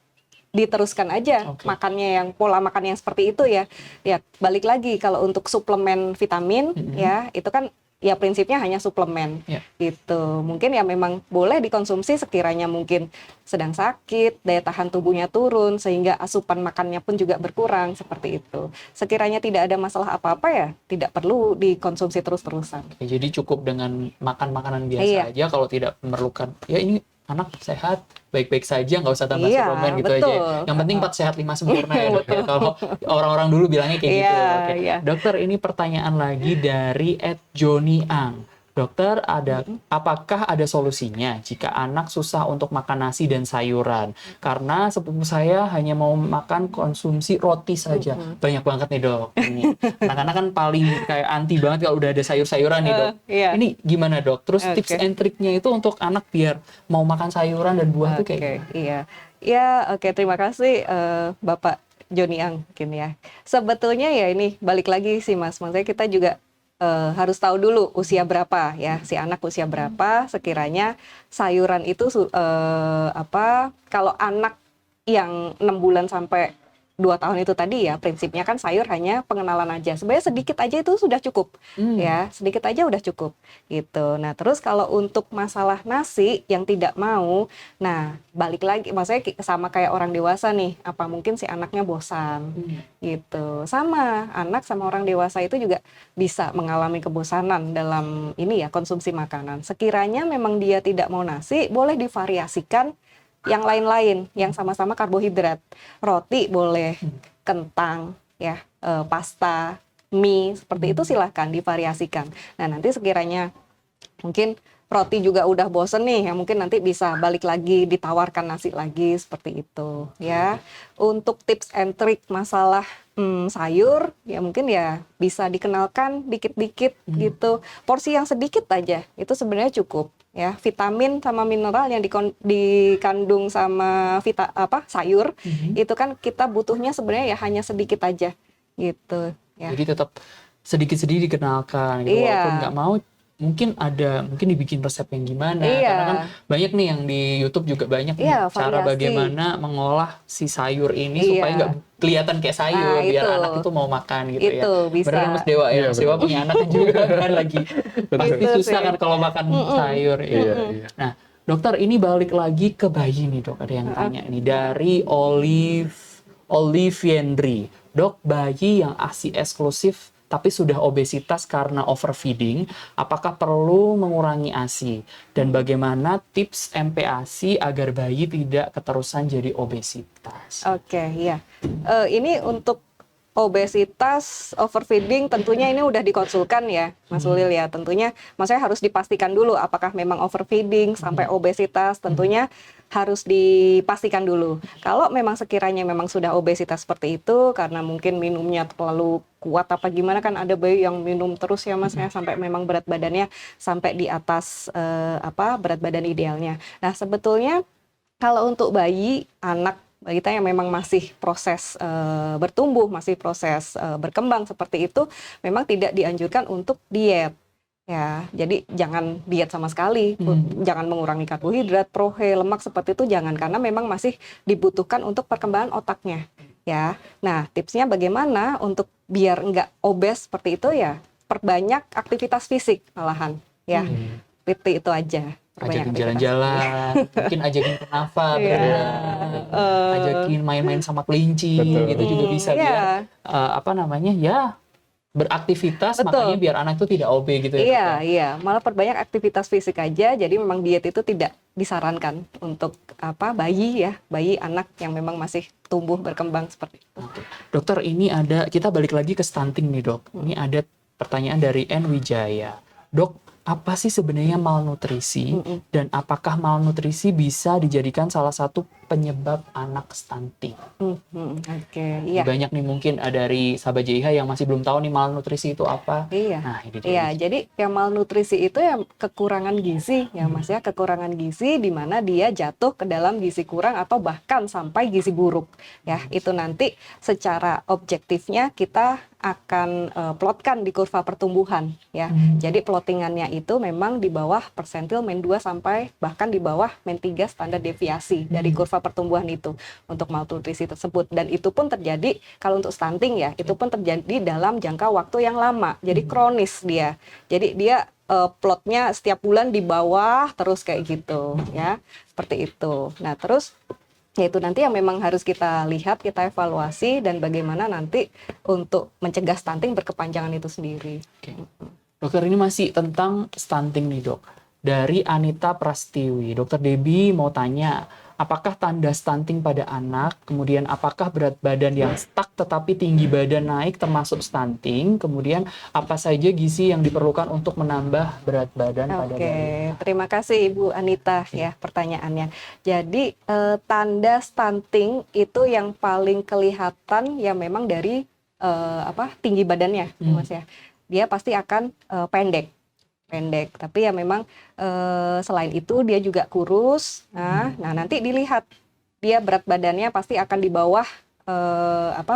diteruskan aja makannya yang pola makan yang seperti itu ya. Ya balik lagi kalau untuk suplemen vitamin ya itu kan ya prinsipnya hanya suplemen gitu. Mungkin ya memang boleh dikonsumsi sekiranya mungkin sedang sakit, daya tahan tubuhnya turun sehingga asupan makannya pun juga berkurang seperti itu. Sekiranya tidak ada masalah apa-apa ya tidak perlu dikonsumsi terus-terusan. Ya, jadi cukup dengan makan makanan biasa aja kalau tidak memerlukan. Ya ini anak sehat, baik-baik saja, nggak usah tambah suplemen gitu betul. aja. Yang penting 4 sehat 5 sempurna ya dok. Ya. Kalau orang-orang dulu bilangnya kayak gitu. Oke. Iya. Dokter, ini pertanyaan lagi dari @Joni Ang. Dokter, apakah ada solusinya jika anak susah untuk makan nasi dan sayuran? Karena sepupu saya hanya mau makan konsumsi roti saja. Banyak banget nih dok. Ini anak-anak kan paling kayak anti banget kalau udah ada sayur-sayuran nih dok. Iya. Ini gimana dok? Terus tips Oke. and triknya itu untuk anak biar mau makan sayuran dan buah tuh kayak gimana? Iya. Ya, oke, terima kasih Bapak Joni Ang mungkin ya. Sebetulnya ya ini balik lagi sih Mas. Maksudnya kita juga harus tahu dulu usia berapa ya, si anak usia berapa, sekiranya sayuran itu kalau anak yang 6 bulan sampai 2 tahun itu tadi ya, prinsipnya kan sayur hanya pengenalan aja. Sebenarnya sedikit aja itu sudah cukup. Ya, sedikit aja udah cukup gitu. Nah, terus kalau untuk masalah nasi yang tidak mau, nah balik lagi maksudnya sama kayak orang dewasa nih, apa mungkin si anaknya bosan gitu. Sama, anak sama orang dewasa itu juga bisa mengalami kebosanan dalam ini ya, konsumsi makanan. Sekiranya memang dia tidak mau nasi, boleh divariasikan yang lain-lain yang sama-sama karbohidrat. Roti boleh, kentang ya, pasta, mie, seperti itu silahkan divariasikan. Nah nanti sekiranya mungkin roti juga udah bosen nih, ya mungkin nanti bisa balik lagi ditawarkan nasi lagi seperti itu ya. Untuk tips and trick masalah sayur ya mungkin ya bisa dikenalkan dikit-dikit gitu, porsi yang sedikit aja itu sebenarnya cukup ya. Vitamin sama mineral yang dikandung sama sayur itu kan kita butuhnya sebenarnya ya hanya sedikit aja gitu ya. Jadi tetap sedikit-sedikit dikenalkan gitu. Iya. Walaupun nggak mau, mungkin dibikin resep yang gimana. Iya. Karena kan banyak nih yang di YouTube juga banyak nih Iya, cara variasi. bagaimana mengolah si sayur ini Iya. supaya nggak kelihatan kayak sayur, Nah, biar itu. anak itu mau makan gitu ya. Itu bisa. Bener kan Mas Dewa ya? Iya, Mas Dewa punya anak kan juga kan lagi. Pasti Betul susah sih. kan kalau makan sayur. Ya. Iya. Nah, dokter ini balik lagi ke bayi nih dok. Ada yang tanya nih dari Oliviendri. Dok, bayi yang ASI eksklusif tapi sudah obesitas karena overfeeding, apakah perlu mengurangi ASI? Dan bagaimana tips MPASI agar bayi tidak keterusan jadi obesitas? Oke, ya. Ini untuk obesitas, overfeeding tentunya ini udah dikonsulkan ya, Mas Ulil ya. Tentunya maksudnya harus dipastikan dulu apakah memang overfeeding sampai obesitas, tentunya harus dipastikan dulu. Kalau memang sekiranya memang sudah obesitas seperti itu karena mungkin minumnya terlalu kuat apa gimana, kan ada bayi yang minum terus ya Mas ya sampai memang berat badannya sampai di atas berat badan idealnya. Nah, sebetulnya kalau untuk bayi, anak balita yang memang masih proses bertumbuh, masih proses berkembang seperti itu, memang tidak dianjurkan untuk diet. Ya, jadi jangan diet sama sekali, jangan mengurangi karbohidrat, prohe, lemak seperti itu jangan, karena memang masih dibutuhkan untuk perkembangan otaknya. Ya, nah tipsnya bagaimana untuk biar nggak obes seperti itu ya, perbanyak aktivitas fisik malahan. Ya, seperti itu aja. Ajakin jalan-jalan, mungkin ajakin kenafa, berenang, ajakin main-main sama kelinci, gitu juga bisa biar beraktivitas, makanya biar anak itu tidak obes gitu ya. Iya, malah perbanyak aktivitas fisik aja. Jadi memang diet itu tidak disarankan untuk bayi anak yang memang masih tumbuh berkembang seperti itu. Oke. Dokter, ini kita balik lagi ke stunting nih dok. Ini ada pertanyaan dari N Wijaya. Dok, apa sih sebenarnya malnutrisi dan apakah malnutrisi bisa dijadikan salah satu penyebab anak stunting? Iya. Banyak nih mungkin dari sahabat JIH yang masih belum tahu nih malnutrisi itu apa. Iya. Nah, ini dia. Iya, jadi yang malnutrisi itu ya kekurangan gizi ya Mas ya, kekurangan gizi di mana dia jatuh ke dalam gizi kurang atau bahkan sampai gizi buruk. Ya, itu nanti secara objektifnya kita akan plotkan di kurva pertumbuhan ya. Jadi plottingannya itu memang di bawah persentil min 2 sampai bahkan di bawah min 3 standar deviasi dari kurva pertumbuhan itu untuk malnutrisi tersebut, dan itu pun terjadi kalau untuk stunting ya, itu pun terjadi dalam jangka waktu yang lama. Jadi kronis dia. Jadi dia plotnya setiap bulan di bawah terus kayak gitu ya. Seperti itu. Nah, terus yaitu nanti yang memang harus kita lihat, kita evaluasi, dan bagaimana nanti untuk mencegah stunting berkepanjangan itu sendiri. Oke. Dokter, ini masih tentang stunting nih dok. Dari Anita Prastiwi, Dokter Debbie mau tanya, apakah tanda stunting pada anak, kemudian apakah berat badan yang stuck tetapi tinggi badan naik termasuk stunting, kemudian apa saja gizi yang diperlukan untuk menambah berat badan pada bayi? Oke, terima kasih Ibu Anita ya pertanyaannya. Jadi tanda stunting itu yang paling kelihatan ya memang dari tinggi badannya, Mas ya. Dia pasti akan pendek, tapi ya memang selain itu dia juga kurus. Nah nanti dilihat dia berat badannya pasti akan di bawah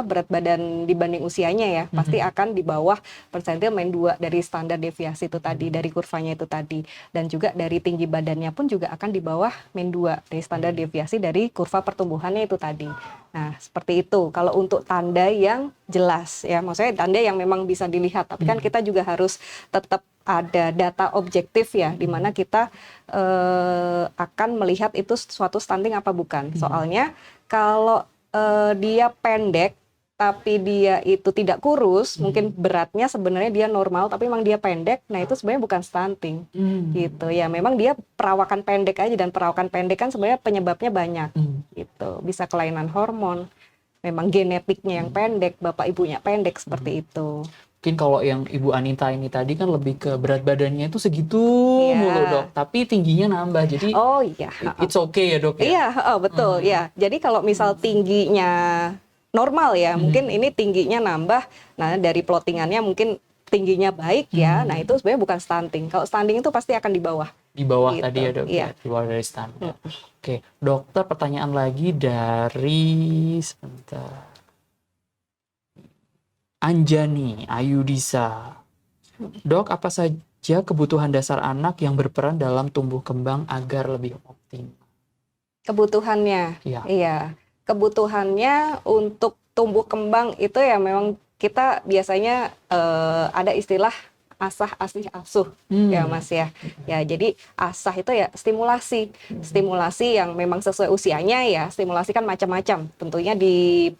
berat badan dibanding usianya ya, pasti akan di bawah persentil min 2 dari standar deviasi itu tadi, dari kurvanya itu tadi, dan juga dari tinggi badannya pun juga akan di bawah min 2 dari standar deviasi dari kurva pertumbuhannya itu tadi. Nah, seperti itu kalau untuk tanda yang jelas ya, maksudnya tanda yang memang bisa dilihat, tapi kan kita juga harus tetap ada data objektif ya, di mana kita akan melihat itu suatu stunting apa bukan. Soalnya kalau dia pendek tapi dia itu tidak kurus, mungkin beratnya sebenarnya dia normal tapi memang dia pendek, nah itu sebenarnya bukan stunting gitu ya. Memang dia perawakan pendek aja, dan perawakan pendek kan sebenarnya penyebabnya banyak gitu, bisa kelainan hormon, memang genetiknya yang pendek, bapak ibunya pendek seperti itu. Mungkin kalau yang Ibu Anita ini tadi kan lebih ke berat badannya itu segitu mulu dok, tapi tingginya nambah, jadi it's okay ya dok ya? Iya, betul ya. Jadi kalau misal tingginya normal ya, mungkin ini tingginya nambah, nah dari plottingannya mungkin tingginya baik ya, nah itu sebenarnya bukan stunting. Kalau stunting itu pasti akan di bawah. Di bawah gitu. Tadi ya dok, ya, di bawah dari standar. Oke, dokter, pertanyaan lagi dari Anjani Ayudisa. Dok, apa saja kebutuhan dasar anak yang berperan dalam tumbuh kembang agar lebih optimal? Kebutuhannya, iya. Kebutuhannya untuk tumbuh kembang itu ya memang kita biasanya ada istilah asah, asih, asuh ya Mas ya. Ya, jadi asah itu ya stimulasi yang memang sesuai usianya ya. Stimulasi kan macam-macam. Tentunya di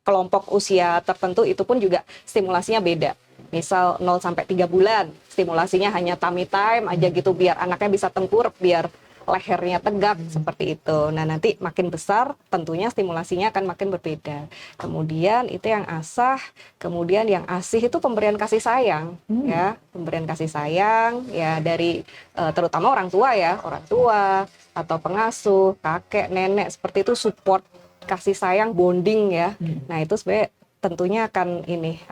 kelompok usia tertentu itu pun juga stimulasinya beda. Misal 0 sampai 3 bulan, stimulasinya hanya tummy time aja gitu biar anaknya bisa tengkurap, biar lehernya tegak seperti itu. Nah, nanti makin besar tentunya stimulasinya akan makin berbeda. Kemudian itu yang asah, kemudian yang asih itu pemberian kasih sayang ya, pemberian kasih sayang ya dari terutama orang tua ya, orang tua atau pengasuh, kakek, nenek seperti itu support kasih sayang bonding ya. Nah, itu sebenarnya tentunya akan ini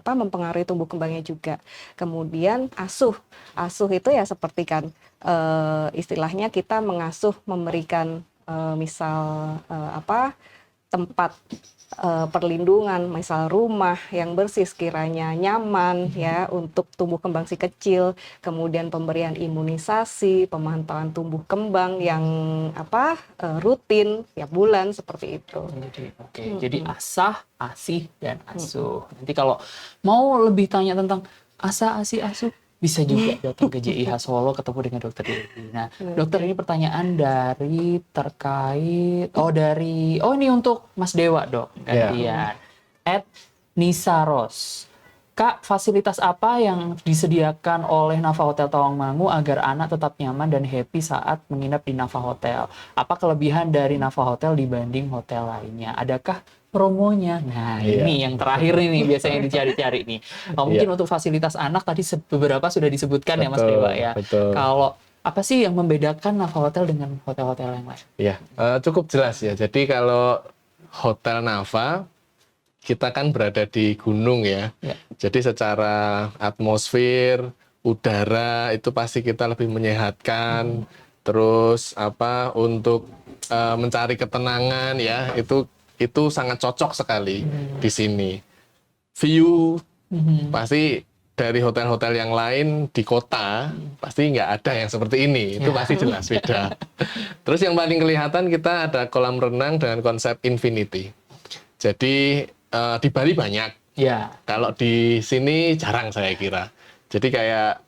mempengaruhi tumbuh kembangnya juga. Kemudian asuh itu ya seperti kan istilahnya kita mengasuh memberikan misal tempat perlindungan, misal rumah yang bersih sekiranya nyaman ya untuk tumbuh kembang si kecil, kemudian pemberian imunisasi, pemantauan tumbuh kembang yang rutin tiap bulan seperti itu. Jadi asah, asih, dan asuh. Nanti kalau mau lebih tanya tentang asah, asih, asuh, bisa juga datang ke JIH Solo ketemu dengan Dokter Debbie. Nah, dokter, ini pertanyaan dari terkait ini untuk Mas Dewa, Dok. Gantian. @Nisaros. Kak, fasilitas apa yang disediakan oleh Nafa Hotel Tawangmangu agar anak tetap nyaman dan happy saat menginap di Nafa Hotel? Apa kelebihan dari Nafa Hotel dibanding hotel lainnya? Adakah promonya? Nah, ini yang terakhir ini biasanya dicari-cari nih. Mungkin untuk fasilitas anak tadi beberapa sudah disebutkan ya Mas Dewa ya. Kalau apa sih yang membedakan Nafa Hotel dengan hotel-hotel yang lain? Ya, cukup jelas ya. Jadi kalau Hotel Nafa, kita kan berada di gunung ya. Jadi secara atmosfer, udara itu pasti kita lebih menyehatkan. Terus untuk mencari ketenangan ya, itu sangat cocok sekali di sini. View pasti dari hotel-hotel yang lain di kota pasti nggak ada yang seperti ini. Itu pasti jelas beda. Terus yang paling kelihatan kita ada kolam renang dengan konsep infinity. Jadi di Bali banyak. Kalau di sini jarang saya kira. Jadi kayak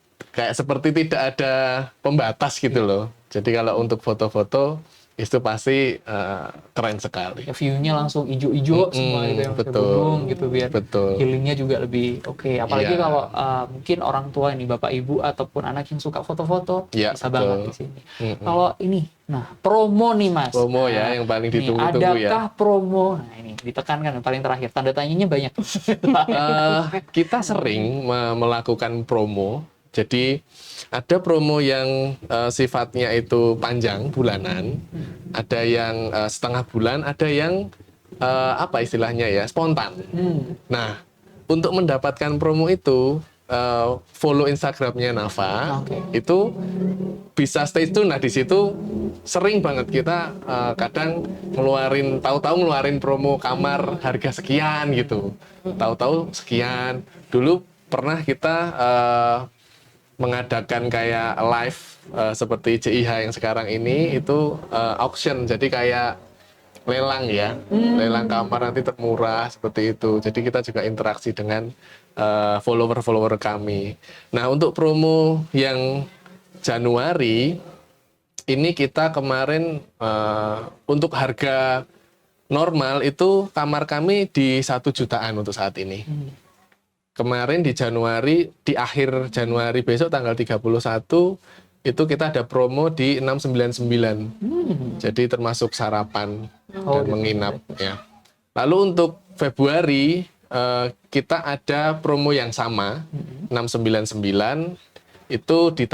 seperti tidak ada pembatas gitu loh. Jadi kalau untuk foto-foto itu pasti keren sekali. View-nya langsung hijau-hijau semua gitu ya, gunung gitu biar healingnya juga lebih oke. Apalagi kalau mungkin orang tua ini, bapak ibu ataupun anak yang suka foto-foto, bisa banget di sini. Kalau ini, promo nih Mas. Promo ya yang paling ditunggu-tunggu ya. Adakah promo? Nah ini ditekankan yang paling terakhir, tanda tanyanya banyak. Kita sering melakukan promo. Jadi ada promo yang sifatnya itu panjang bulanan, ada yang setengah bulan, ada yang istilahnya ya spontan. Nah, untuk mendapatkan promo itu follow Instagramnya Nafa, itu bisa stay tune. Nah di situ sering banget kita kadang tahu-tahu ngeluarin promo kamar harga sekian gitu, tahu-tahu sekian. Dulu pernah kita mengadakan kayak live seperti JIH yang sekarang ini itu auction, jadi kayak lelang ya, lelang kamar nanti termurah seperti itu. Jadi kita juga interaksi dengan follower-follower kami. Nah untuk promo yang Januari ini kita kemarin untuk harga normal itu kamar kami di 1 jutaan untuk saat ini. Kemarin di Januari, di akhir Januari besok tanggal 31 itu kita ada promo di 699. Jadi termasuk sarapan dan menginap ya. Lalu untuk Februari kita ada promo yang sama 699 itu di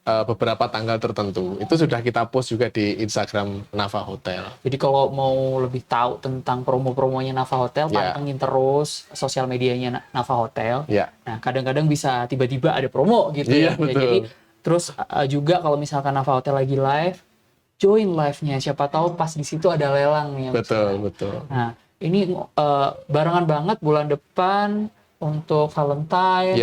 beberapa tanggal tertentu. Itu sudah kita post juga di Instagram Nafa Hotel. Jadi kalau mau lebih tahu tentang promo-promonya Nafa Hotel, pantengin terus sosial medianya Nafa Hotel. Nah, kadang-kadang bisa tiba-tiba ada promo gitu ya. Jadi terus juga kalau misalkan Nafa Hotel lagi live, join live-nya. Siapa tahu pas di situ ada lelang ya. Betul. Nah, ini barengan banget bulan depan untuk Valentine.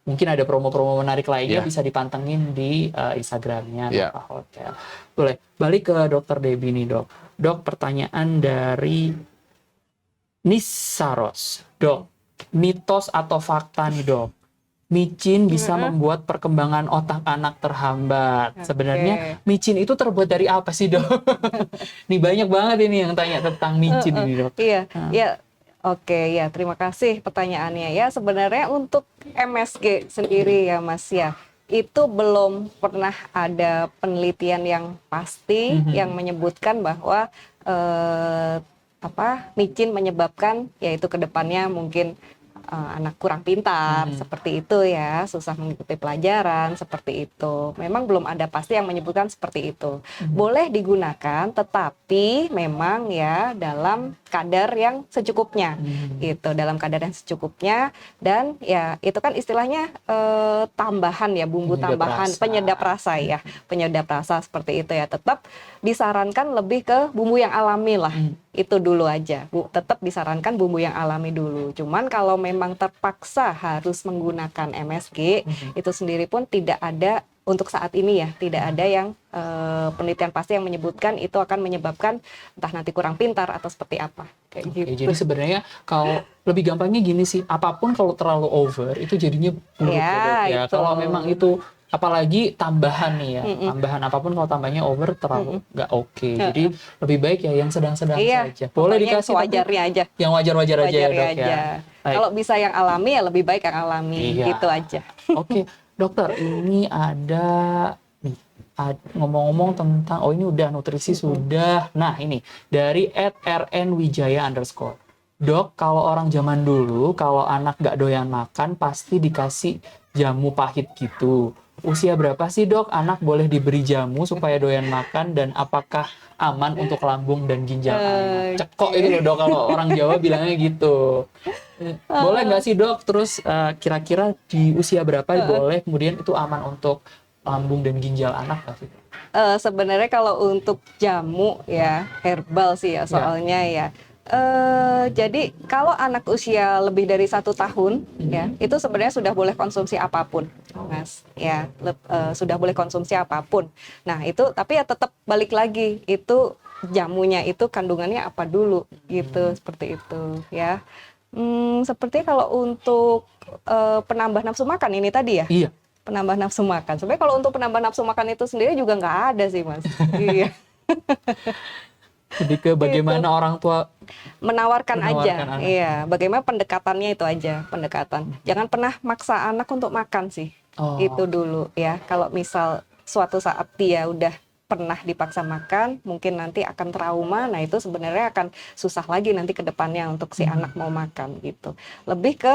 Mungkin ada promo-promo menarik lainnya bisa dipantengin di Instagramnya Nafa Hotel. Boleh, balik ke Dokter Debbie nih Dok. Dok, pertanyaan dari Nisaros. Dok, mitos atau fakta nih Dok? Micin bisa membuat perkembangan otak anak terhambat. Sebenarnya micin itu terbuat dari apa sih Dok? Nih banyak banget ini yang tanya tentang micin ini Dok. Iya, Oke, ya terima kasih pertanyaannya ya. Sebenarnya untuk MSG sendiri ya Mas ya, itu belum pernah ada penelitian yang pasti yang menyebutkan bahwa micin menyebabkan yaitu kedepannya mungkin anak kurang pintar seperti itu ya, susah mengikuti pelajaran seperti itu. Memang belum ada pasti yang menyebutkan seperti itu. Boleh digunakan, tetapi memang ya dalam kadar yang secukupnya, gitu. Dalam kadar yang secukupnya, dan ya itu kan istilahnya tambahan ya, bumbu Penyedap tambahan, rasa. penyedap rasa ya, penyedap rasa seperti itu ya. Tetap disarankan lebih ke bumbu yang alami lah. Itu dulu aja, tetap disarankan bumbu yang alami dulu. Cuman kalau memang terpaksa harus menggunakan MSG, itu sendiri pun tidak ada untuk saat ini ya, tidak ada yang penelitian pasti yang menyebutkan itu akan menyebabkan entah nanti kurang pintar atau seperti apa. Kayak Oke, gitu. jadi sebenarnya kalau lebih gampangnya gini sih, apapun kalau terlalu over itu jadinya buruk Ya, ya Dok ya. itu. Kalau memang itu apalagi tambahan nih ya, tambahan apapun kalau tambahnya over terlalu nggak oke. Jadi lebih baik ya yang sedang-sedang Iya, saja. Boleh pokoknya dikasih tapi sewajarnya aja. yang wajar-wajar aja ya Wajarnya Dok aja. ya. Baik. Kalau bisa yang alami ya lebih baik yang alami, Iya. gitu aja. Oke, dokter, ini ada nih ngomong-ngomong tentang ini udah nutrisi sudah. Nah, ini dari @rnwijaya_. Dok, kalau orang zaman dulu kalau anak nggak doyan makan pasti dikasih jamu pahit gitu. Usia berapa sih dok anak boleh diberi jamu supaya doyan makan, dan apakah aman untuk lambung dan ginjal anak? Cekok itu loh dok kalau orang Jawa bilangnya gitu. Boleh nggak sih dok? Terus kira-kira di usia berapa boleh kemudian itu aman untuk lambung dan ginjal anak nggak sih? Sebenarnya kalau untuk jamu ya herbal sih ya soalnya ya. Jadi kalau anak usia lebih dari 1 tahun ya itu sebenarnya sudah boleh konsumsi apapun, Mas. Ya sudah boleh konsumsi apapun. Nah itu tapi ya tetap balik lagi itu jamunya itu kandungannya apa dulu gitu, seperti itu ya. Seperti kalau untuk penambah nafsu makan ini tadi ya. Iya. Penambah nafsu makan. Sebenarnya kalau untuk penambah nafsu makan itu sendiri juga nggak ada sih Mas. Iya. Jadi ke bagaimana orang tua Menawarkan aja, anak. iya. Bagaimana pendekatannya itu aja, pendekatan. Jangan pernah maksa anak untuk makan sih. Oh. Itu dulu ya. Kalau misal suatu saat dia udah pernah dipaksa makan, mungkin nanti akan trauma. Nah itu sebenarnya akan susah lagi nanti ke depannya untuk si anak mau makan gitu. Lebih ke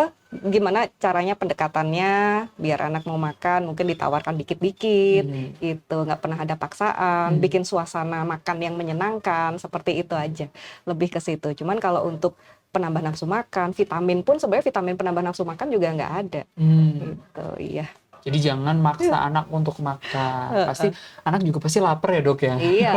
gimana caranya pendekatannya biar anak mau makan, mungkin ditawarkan dikit-dikit gitu, nggak pernah ada paksaan, bikin suasana makan yang menyenangkan, seperti itu aja. Lebih ke situ. Cuman kalau untuk penambah nafsu makan, vitamin pun sebenarnya vitamin penambah nafsu makan juga nggak ada. Gitu, iya. Jadi jangan maksa anak untuk makan. Pasti anak juga pasti lapar ya dok ya. Iya.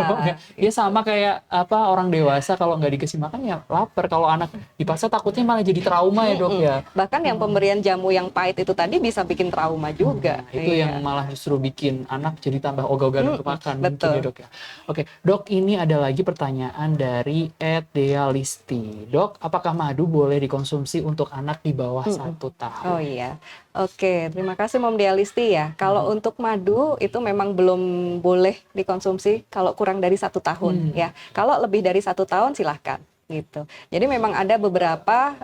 Dia sama kayak apa orang dewasa kalau nggak dikasih makan ya lapar. Kalau anak dipaksa takutnya malah jadi trauma ya dok ya. Bahkan yang pemberian jamu yang pahit itu tadi bisa bikin trauma juga. Itu yang malah justru bikin anak jadi tambah ogah-ogahan untuk makan. Betul. Mungkin ya dok ya. Oke dok, ini ada lagi pertanyaan dari @dealisti. Dok, apakah madu boleh dikonsumsi untuk anak di bawah 1 tahun? Oh iya. Oke, terima kasih Mom Dialisti ya. Kalau untuk madu itu memang belum boleh dikonsumsi kalau kurang dari 1 tahun ya. Kalau lebih dari 1 tahun silahkan gitu. Jadi memang ada beberapa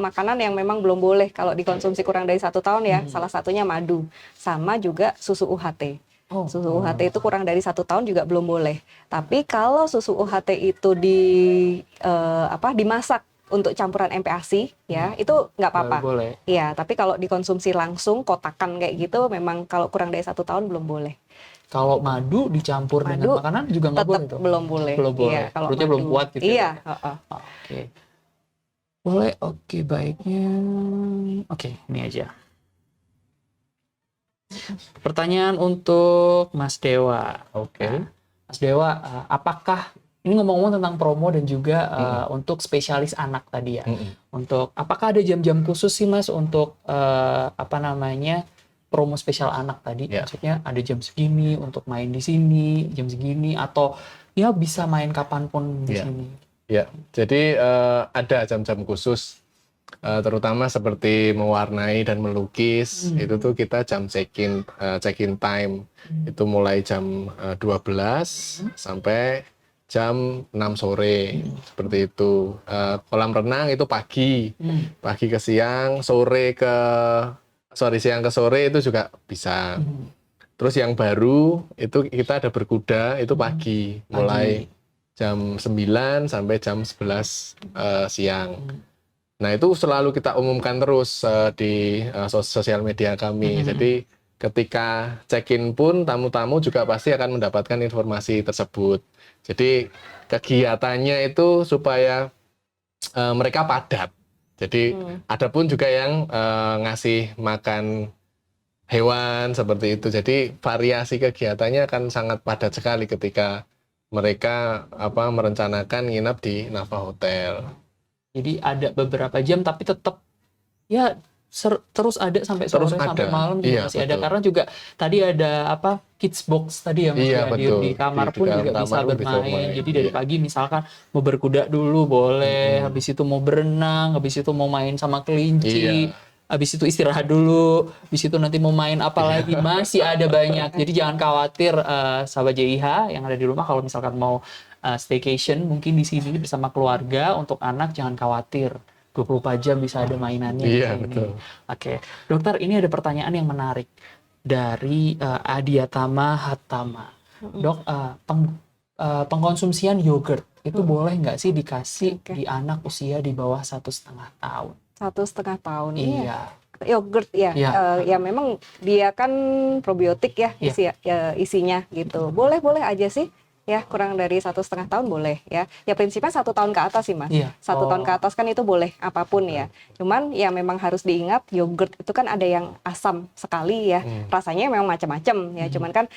makanan yang memang belum boleh kalau dikonsumsi kurang dari 1 tahun ya. Salah satunya madu, sama juga susu UHT. Susu UHT itu kurang dari 1 tahun juga belum boleh. Tapi kalau susu UHT itu dimasak untuk campuran MPASI ya itu nggak apa-apa. Boleh. Iya, tapi kalau dikonsumsi langsung kotakan kayak gitu memang kalau kurang dari 1 tahun belum boleh. Kalau madu dicampur dengan makanan juga nggak boleh tuh? Belum boleh. Belum boleh. Iya, kalau Perutnya belum madu. kuat gitu Iya. ya? Oke. Boleh, oke baiknya. Oke, ini aja. Pertanyaan untuk Mas Dewa. Oke. Mas Dewa, apakah ini ngomong-ngomong tentang promo dan juga untuk spesialis anak tadi ya. Untuk apakah ada jam-jam khusus sih Mas untuk promo spesial anak tadi? Ya. Maksudnya ada jam segini untuk main di sini, jam segini, atau ya bisa main kapanpun di sini. Ya, jadi ada jam-jam khusus, terutama seperti mewarnai dan melukis. Itu tuh kita jam check-in time itu mulai jam 12 sampai jam 6 sore seperti itu. Kolam renang itu pagi ke siang, siang ke sore itu juga bisa. Terus yang baru itu kita ada berkuda itu pagi, mulai jam 9 sampai jam 11 siang. Nah, itu selalu kita umumkan terus di sosial media kami. Jadi ketika check-in pun tamu-tamu juga pasti akan mendapatkan informasi tersebut. Jadi kegiatannya itu supaya mereka padat. Jadi ada pun juga yang ngasih makan hewan seperti itu. Jadi variasi kegiatannya akan sangat padat sekali ketika mereka merencanakan nginap di Nafa Hotel. Jadi ada beberapa jam tapi tetap ya terus ada sampai sore Terus sampai ada. malam juga Iya, masih ada betul. karena juga tadi ada kids box tadi ya Mas Iya, ya, betul. di kamar Di pun dalam juga bisa kamar pun bisa bermain. bermain. Jadi dari Iya. pagi misalkan mau berkuda dulu boleh, habis itu mau berenang, habis itu mau main sama kelinci, Iya. habis itu istirahat dulu, habis itu nanti mau main apa lagi, masih ada banyak. Jadi jangan khawatir sahabat JIH yang ada di rumah kalau misalkan mau staycation mungkin di sini bersama keluarga untuk anak jangan khawatir. 24 jam bisa ada mainannya di Iya, sini. betul. Oke, dokter ini ada pertanyaan yang menarik dari Adiatama Hatama. Dok, pengkonsumsian yogurt itu boleh nggak sih dikasih Oke. di anak usia di bawah 1,5 tahun? 1,5 tahun. Iya. Yogurt ya, Iya. ya memang dia kan probiotik ya, isinya gitu. Boleh aja sih. Ya kurang dari 1,5 tahun boleh ya. Ya prinsipnya 1 tahun ke atas sih Mas. Iya. 1 tahun ke atas kan itu boleh apapun ya. Cuman ya memang harus diingat yogurt itu kan ada yang asam sekali ya. Rasanya memang macam-macam ya. Cuman kan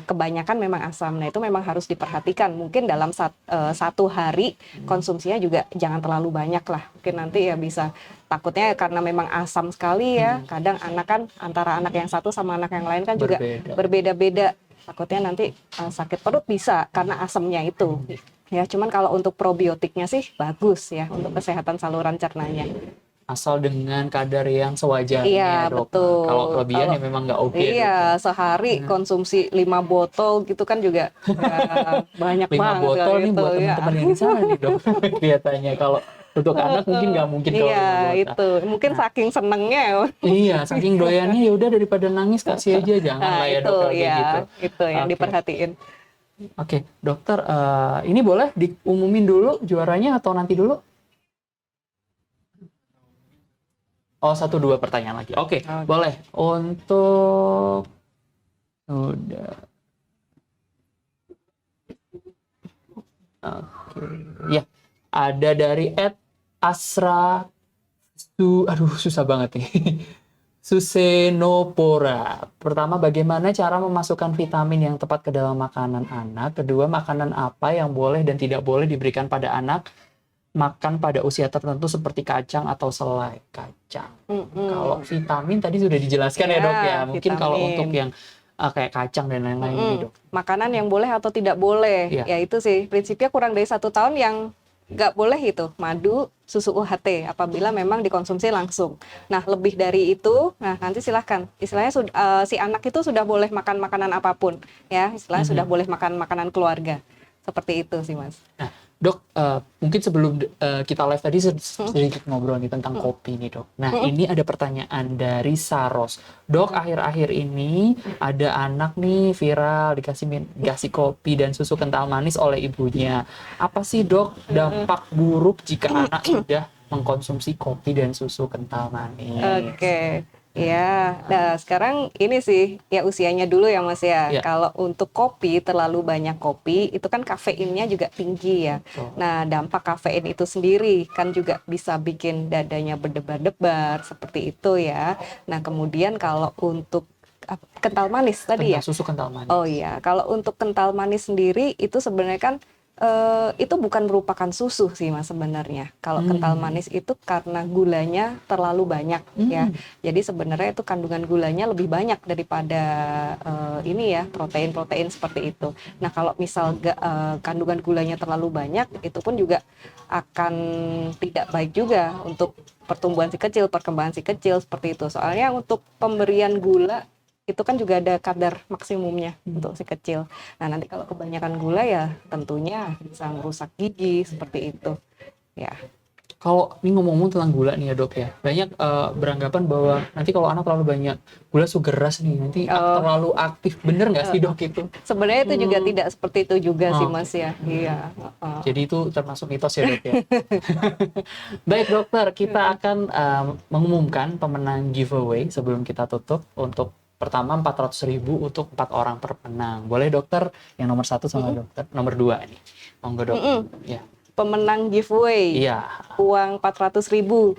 kebanyakan memang asam. Nah itu memang harus diperhatikan. Mungkin dalam 1 hari konsumsinya juga jangan terlalu banyak lah. Mungkin nanti ya bisa takutnya karena memang asam sekali ya. Kadang anak kan antara anak yang satu sama anak yang lain kan juga berbeda-beda. Takutnya nanti sakit perut bisa karena asamnya itu. Ya, cuman kalau untuk probiotiknya sih bagus ya untuk kesehatan saluran cernanya. Asal dengan kadar yang sewajarnya, Iya, dok. betul. Kalau kelebihan ya memang nggak oke. Iya, sehari konsumsi 5 botol gitu kan juga ya, banyak 5 banget botol nih gitu, buat ya. teman-teman yang di sana nih dok. Kelihatannya kalau untuk anak mungkin nggak mungkin kalau 5 Iya, botol. itu. Mungkin saking senengnya. Iya, saking doyannya ya udah daripada nangis kasih aja, jangan Nah, lah ya itu dok kayak ya, gitu. itu yang Oke. diperhatiin. Oke, dokter, ini boleh diumumin dulu juaranya atau nanti dulu? Oh, 1-2 pertanyaan lagi. Oke, boleh. Untuk udah. Oke, ya. Ada dari @asra aduh susah banget nih. Susenopora. Pertama, bagaimana cara memasukkan vitamin yang tepat ke dalam makanan anak? Kedua, makanan apa yang boleh dan tidak boleh diberikan pada anak makan pada usia tertentu seperti kacang atau selai kacang. Kalau vitamin tadi sudah dijelaskan ya dok ya. Mungkin kalau vitamin. untuk yang kayak kacang dan lain-lain ini dok. Makanan yang boleh atau tidak boleh, Iya. ya itu sih prinsipnya kurang dari 1 tahun yang nggak boleh itu madu, susu UHT apabila memang dikonsumsi langsung. Nah lebih dari itu, nah nanti silahkan. Istilahnya si anak itu sudah boleh makan makanan apapun, ya istilahnya sudah boleh makan makanan keluarga. Seperti itu sih Mas. Nah, dok, mungkin sebelum kita live tadi sedikit ngobrol nih tentang kopi nih dok. Nah, ini ada pertanyaan dari Saros. Dok, akhir-akhir ini ada anak nih viral dikasih kopi dan susu kental manis oleh ibunya. Apa sih dok dampak buruk jika anak sudah mengkonsumsi kopi dan susu kental manis? Oke. Ya, nah sekarang ini sih ya usianya dulu ya Mas ya. Ya. Kalau untuk kopi terlalu banyak kopi itu kan kafeinnya juga tinggi ya. Nah dampak kafein itu sendiri kan juga bisa bikin dadanya berdebar-debar seperti itu ya. Nah kemudian kalau untuk kental manis tadi ya. Susu kental manis. Oh iya, kalau untuk kental manis sendiri itu sebenarnya kan itu bukan merupakan susu sih Mas sebenarnya. Kalau kental manis itu karena gulanya terlalu banyak ya. Jadi sebenarnya itu kandungan gulanya lebih banyak daripada ini ya protein-protein seperti itu. Nah kalau misal kandungan gulanya terlalu banyak itu pun juga akan tidak baik juga untuk pertumbuhan si kecil, perkembangan si kecil seperti itu. Soalnya untuk pemberian gula itu kan juga ada kadar maksimumnya untuk si kecil. Nah, nanti kalau kebanyakan gula ya tentunya bisa merusak gigi seperti itu. Ya. Kalau ini ngomong-ngomong tentang gula nih ya dok ya, banyak beranggapan bahwa nanti kalau anak terlalu banyak gula sugar rush nih, nanti terlalu aktif. Bener nggak sih dok itu? Sebenarnya itu juga tidak seperti itu juga sih Oke. Mas ya. Iya. Jadi itu termasuk mitos ya dok ya. Baik dokter, kita akan mengumumkan pemenang giveaway sebelum kita tutup. Untuk pertama 400.000 untuk 4 orang per pemenang. Boleh dokter yang nomor 1 sama dokter nomor 2 nih. Monggo dok. Ya. Pemenang giveaway. Iya. Uang 400.000.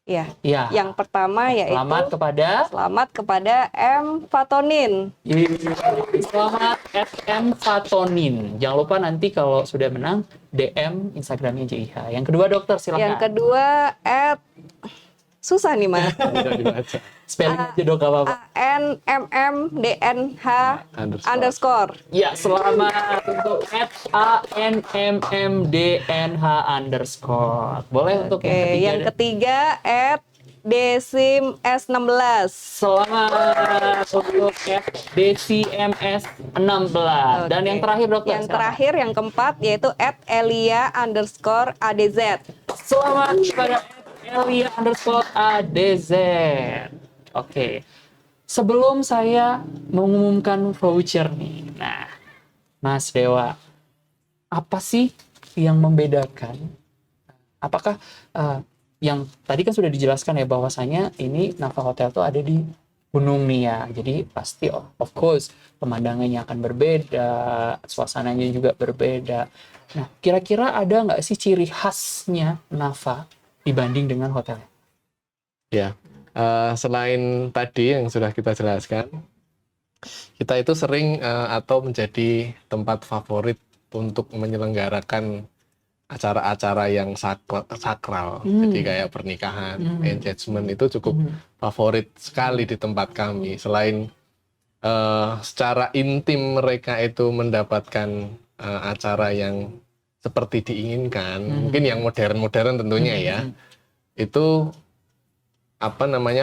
Ya. Iya. Yang pertama yaitu selamat kepada M Fatonin. Selamat FM Fatonin. Jangan lupa nanti kalau sudah menang DM Instagramnya JIH. Yang kedua dokter silakan. Yang kedua susah nih Mas. Spelling aja dok, gak apa-apa. ANMMDNH _ Ya, selamat untuk @ANMMDNH _ Boleh untuk yang ketiga Desim S16. Selamat untuk DCMS 16. Dan yang terakhir dokter. Yang terakhir, yang keempat yaitu @Elia _ ADZ. Selamat kepada Elia _ ADZ. Oke. Sebelum saya mengumumkan voucher nih. Nah, Mas Dewa, apa sih yang membedakan? Apakah yang tadi kan sudah dijelaskan ya bahwasanya ini Nafa Hotel tuh ada di gunung nih ya. Jadi pasti of course pemandangannya akan berbeda, suasananya juga berbeda. Nah, kira-kira ada nggak sih ciri khasnya Nafa dibanding dengan hotelnya? Ya, selain tadi yang sudah kita jelaskan, kita itu sering atau menjadi tempat favorit untuk menyelenggarakan acara-acara yang sakral. Jadi kayak pernikahan, engagement itu cukup favorit sekali di tempat kami. Selain secara intim mereka itu mendapatkan acara yang seperti diinginkan, mungkin yang modern-modern tentunya ya, itu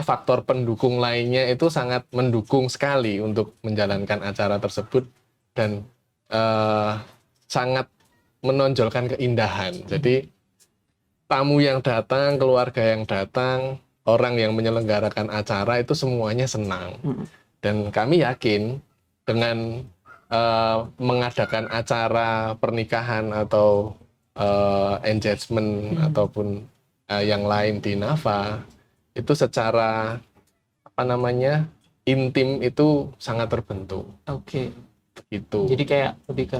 faktor pendukung lainnya itu sangat mendukung sekali untuk menjalankan acara tersebut dan sangat menonjolkan keindahan. Jadi tamu yang datang, keluarga yang datang, orang yang menyelenggarakan acara itu semuanya senang. Dan kami yakin dengan mengadakan acara pernikahan atau engagement ataupun yang lain di Nafa, itu secara intim itu sangat terbentuk. Oke. Itu. Jadi kayak lebih ke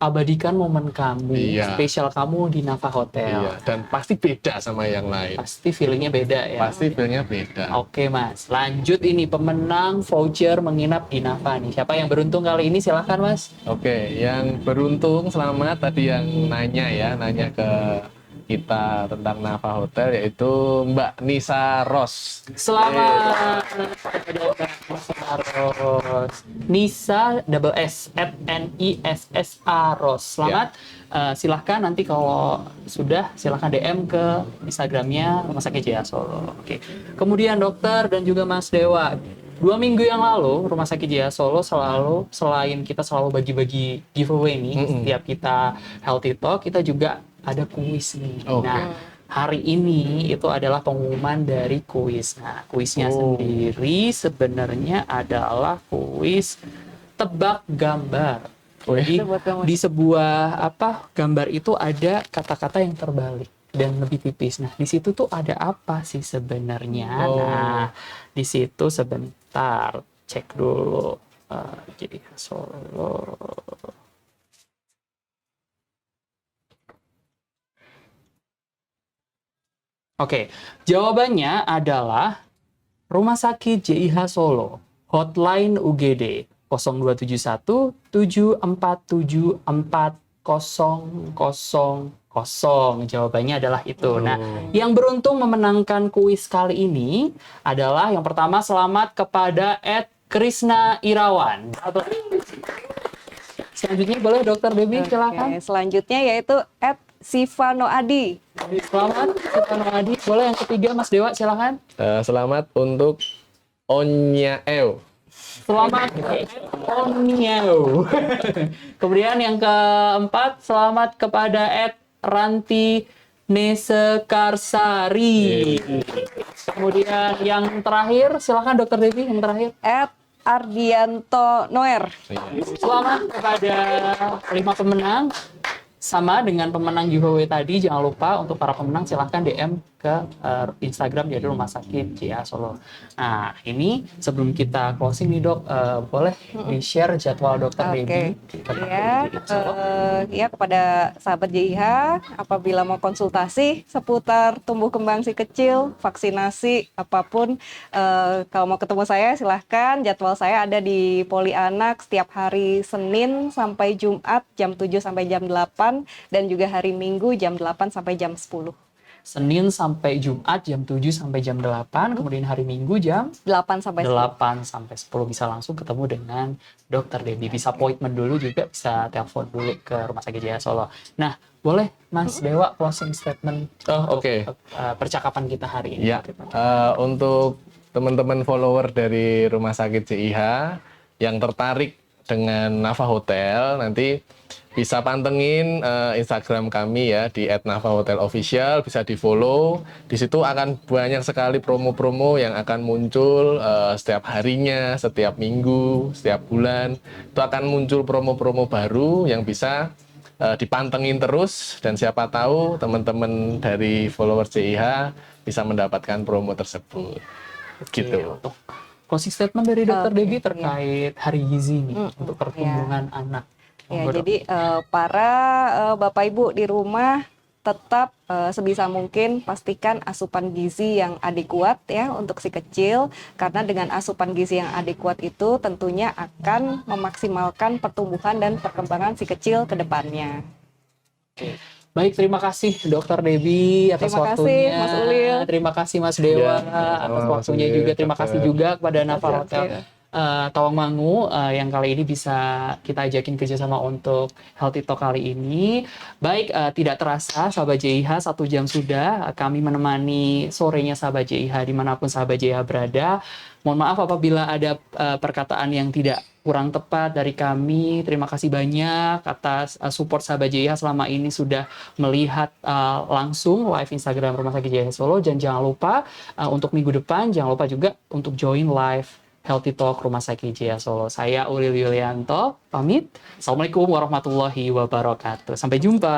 abadikan momen kamu, spesial kamu di Nafa Hotel. Iya, dan pasti beda sama yang lain. Pasti feelingnya beda ya. Pasti feelingnya beda. Oke Mas, lanjut ini pemenang voucher menginap di Nafa nih. Siapa yang beruntung kali ini? Silahkan Mas. Oke, yang beruntung selamat tadi yang nanya ke kita tentang Nafa Hotel yaitu Mbak Nisa Ros. Selamat Nisa Ros. Nisa @NISSA Ros. Selamat. Silahkan nanti kalau sudah silahkan DM ke Instagramnya Rumah Sakit JIH Solo. Oke. Kemudian dokter dan juga Mas Dewa. 2 minggu yang lalu Rumah Sakit JIH Solo selain kita selalu bagi-bagi giveaway nih, setiap kita Healthy Talk kita juga ada kuis nih. Nah, hari ini itu adalah pengumuman dari kuis. Nah, kuisnya sendiri sebenarnya adalah kuis tebak gambar. Jadi di sebuah gambar itu ada kata-kata yang terbalik dan lebih tipis. Nah, di situ tuh ada apa sih sebenarnya? Nah, di situ sebentar cek dulu. JIH Solo. Oke, jawabannya adalah Rumah Sakit JIH Solo, hotline UGD 0271 747 4000. Jawabannya adalah itu. Nah, yang beruntung memenangkan kuis kali ini adalah yang pertama selamat kepada @Krisna Irawan. Selanjutnya boleh Dokter Debbie silakan. Selanjutnya yaitu @Sivano Adi. Selamat Sivano Adi. Boleh yang ketiga Mas Dewa silakan. Selamat untuk Onya Ew. Selamat Onio. Kemudian yang keempat, selamat kepada Ranti Nesekarsari. Kemudian yang terakhir, silakan Dokter Devi yang terakhir. Ardianto Noer. Selamat kepada 5 pemenang. Sama dengan pemenang giveaway tadi, jangan lupa untuk para pemenang silahkan DM ke Instagram dari Rumah Sakit JIH Solo. Nah, ini sebelum kita closing nih dok, boleh di-share jadwal dokter Debbie? Ya, ya kepada sahabat JIH, apabila mau konsultasi seputar tumbuh kembang si kecil, vaksinasi, apapun, kalau mau ketemu saya silahkan. Jadwal saya ada di Poli Anak setiap hari Senin sampai Jumat jam 7 sampai jam 8 dan juga hari Minggu jam 8 sampai jam 10. Senin sampai Jumat jam 7 sampai jam 8, kemudian hari Minggu jam 8 sampai 10. 8 sampai 10 bisa langsung ketemu dengan Dokter Debbie. Bisa appointment dulu juga, bisa telepon dulu ke Rumah Sakit JIH Solo. Nah, boleh Mas Dewa closing statement untuk percakapan kita hari ini. Ya, untuk teman-teman follower dari Rumah Sakit JIH yang tertarik dengan Nafa Hotel, nanti bisa pantengin Instagram kami ya di @nafahotelofficial, bisa di-follow. Di situ akan banyak sekali promo-promo yang akan muncul setiap harinya, setiap minggu, setiap bulan. Itu akan muncul promo-promo baru yang bisa dipantengin terus, dan siapa tahu teman-teman dari follower JIH bisa mendapatkan promo tersebut. Gitu. Untuk closing statement dari Dokter Debbie terkait Hari Gizi nih untuk pertumbuhan anak. Ya, jadi para Bapak Ibu di rumah tetap sebisa mungkin pastikan asupan gizi yang adekuat ya untuk si kecil, karena dengan asupan gizi yang adekuat itu tentunya akan memaksimalkan pertumbuhan dan perkembangan si kecil ke depannya. Oke. Baik, terima kasih Dokter Debbie atas Terima kasih, waktunya. Mas Ulil. Terima kasih Mas Dewa atas waktunya juga. Terima kasih juga kepada Nafa Hotel Tawangmangu yang kali ini bisa kita ajakin kerjasama untuk Healthy Talk kali ini. Baik, tidak terasa sahabat JIH 1 jam sudah kami menemani sorenya sahabat JIH dimanapun sahabat JIH berada. Mohon maaf apabila ada perkataan yang tidak kurang tepat dari kami. Terima kasih banyak atas support sahabat JIH selama ini sudah melihat langsung live Instagram Rumah Sakit JIH Solo. Dan jangan lupa untuk minggu depan, jangan lupa juga untuk join live Healthy Talk Rumah Sakit JIH Solo. Saya Ulil Yulianto, pamit. Assalamualaikum warahmatullahi wabarakatuh. Sampai jumpa.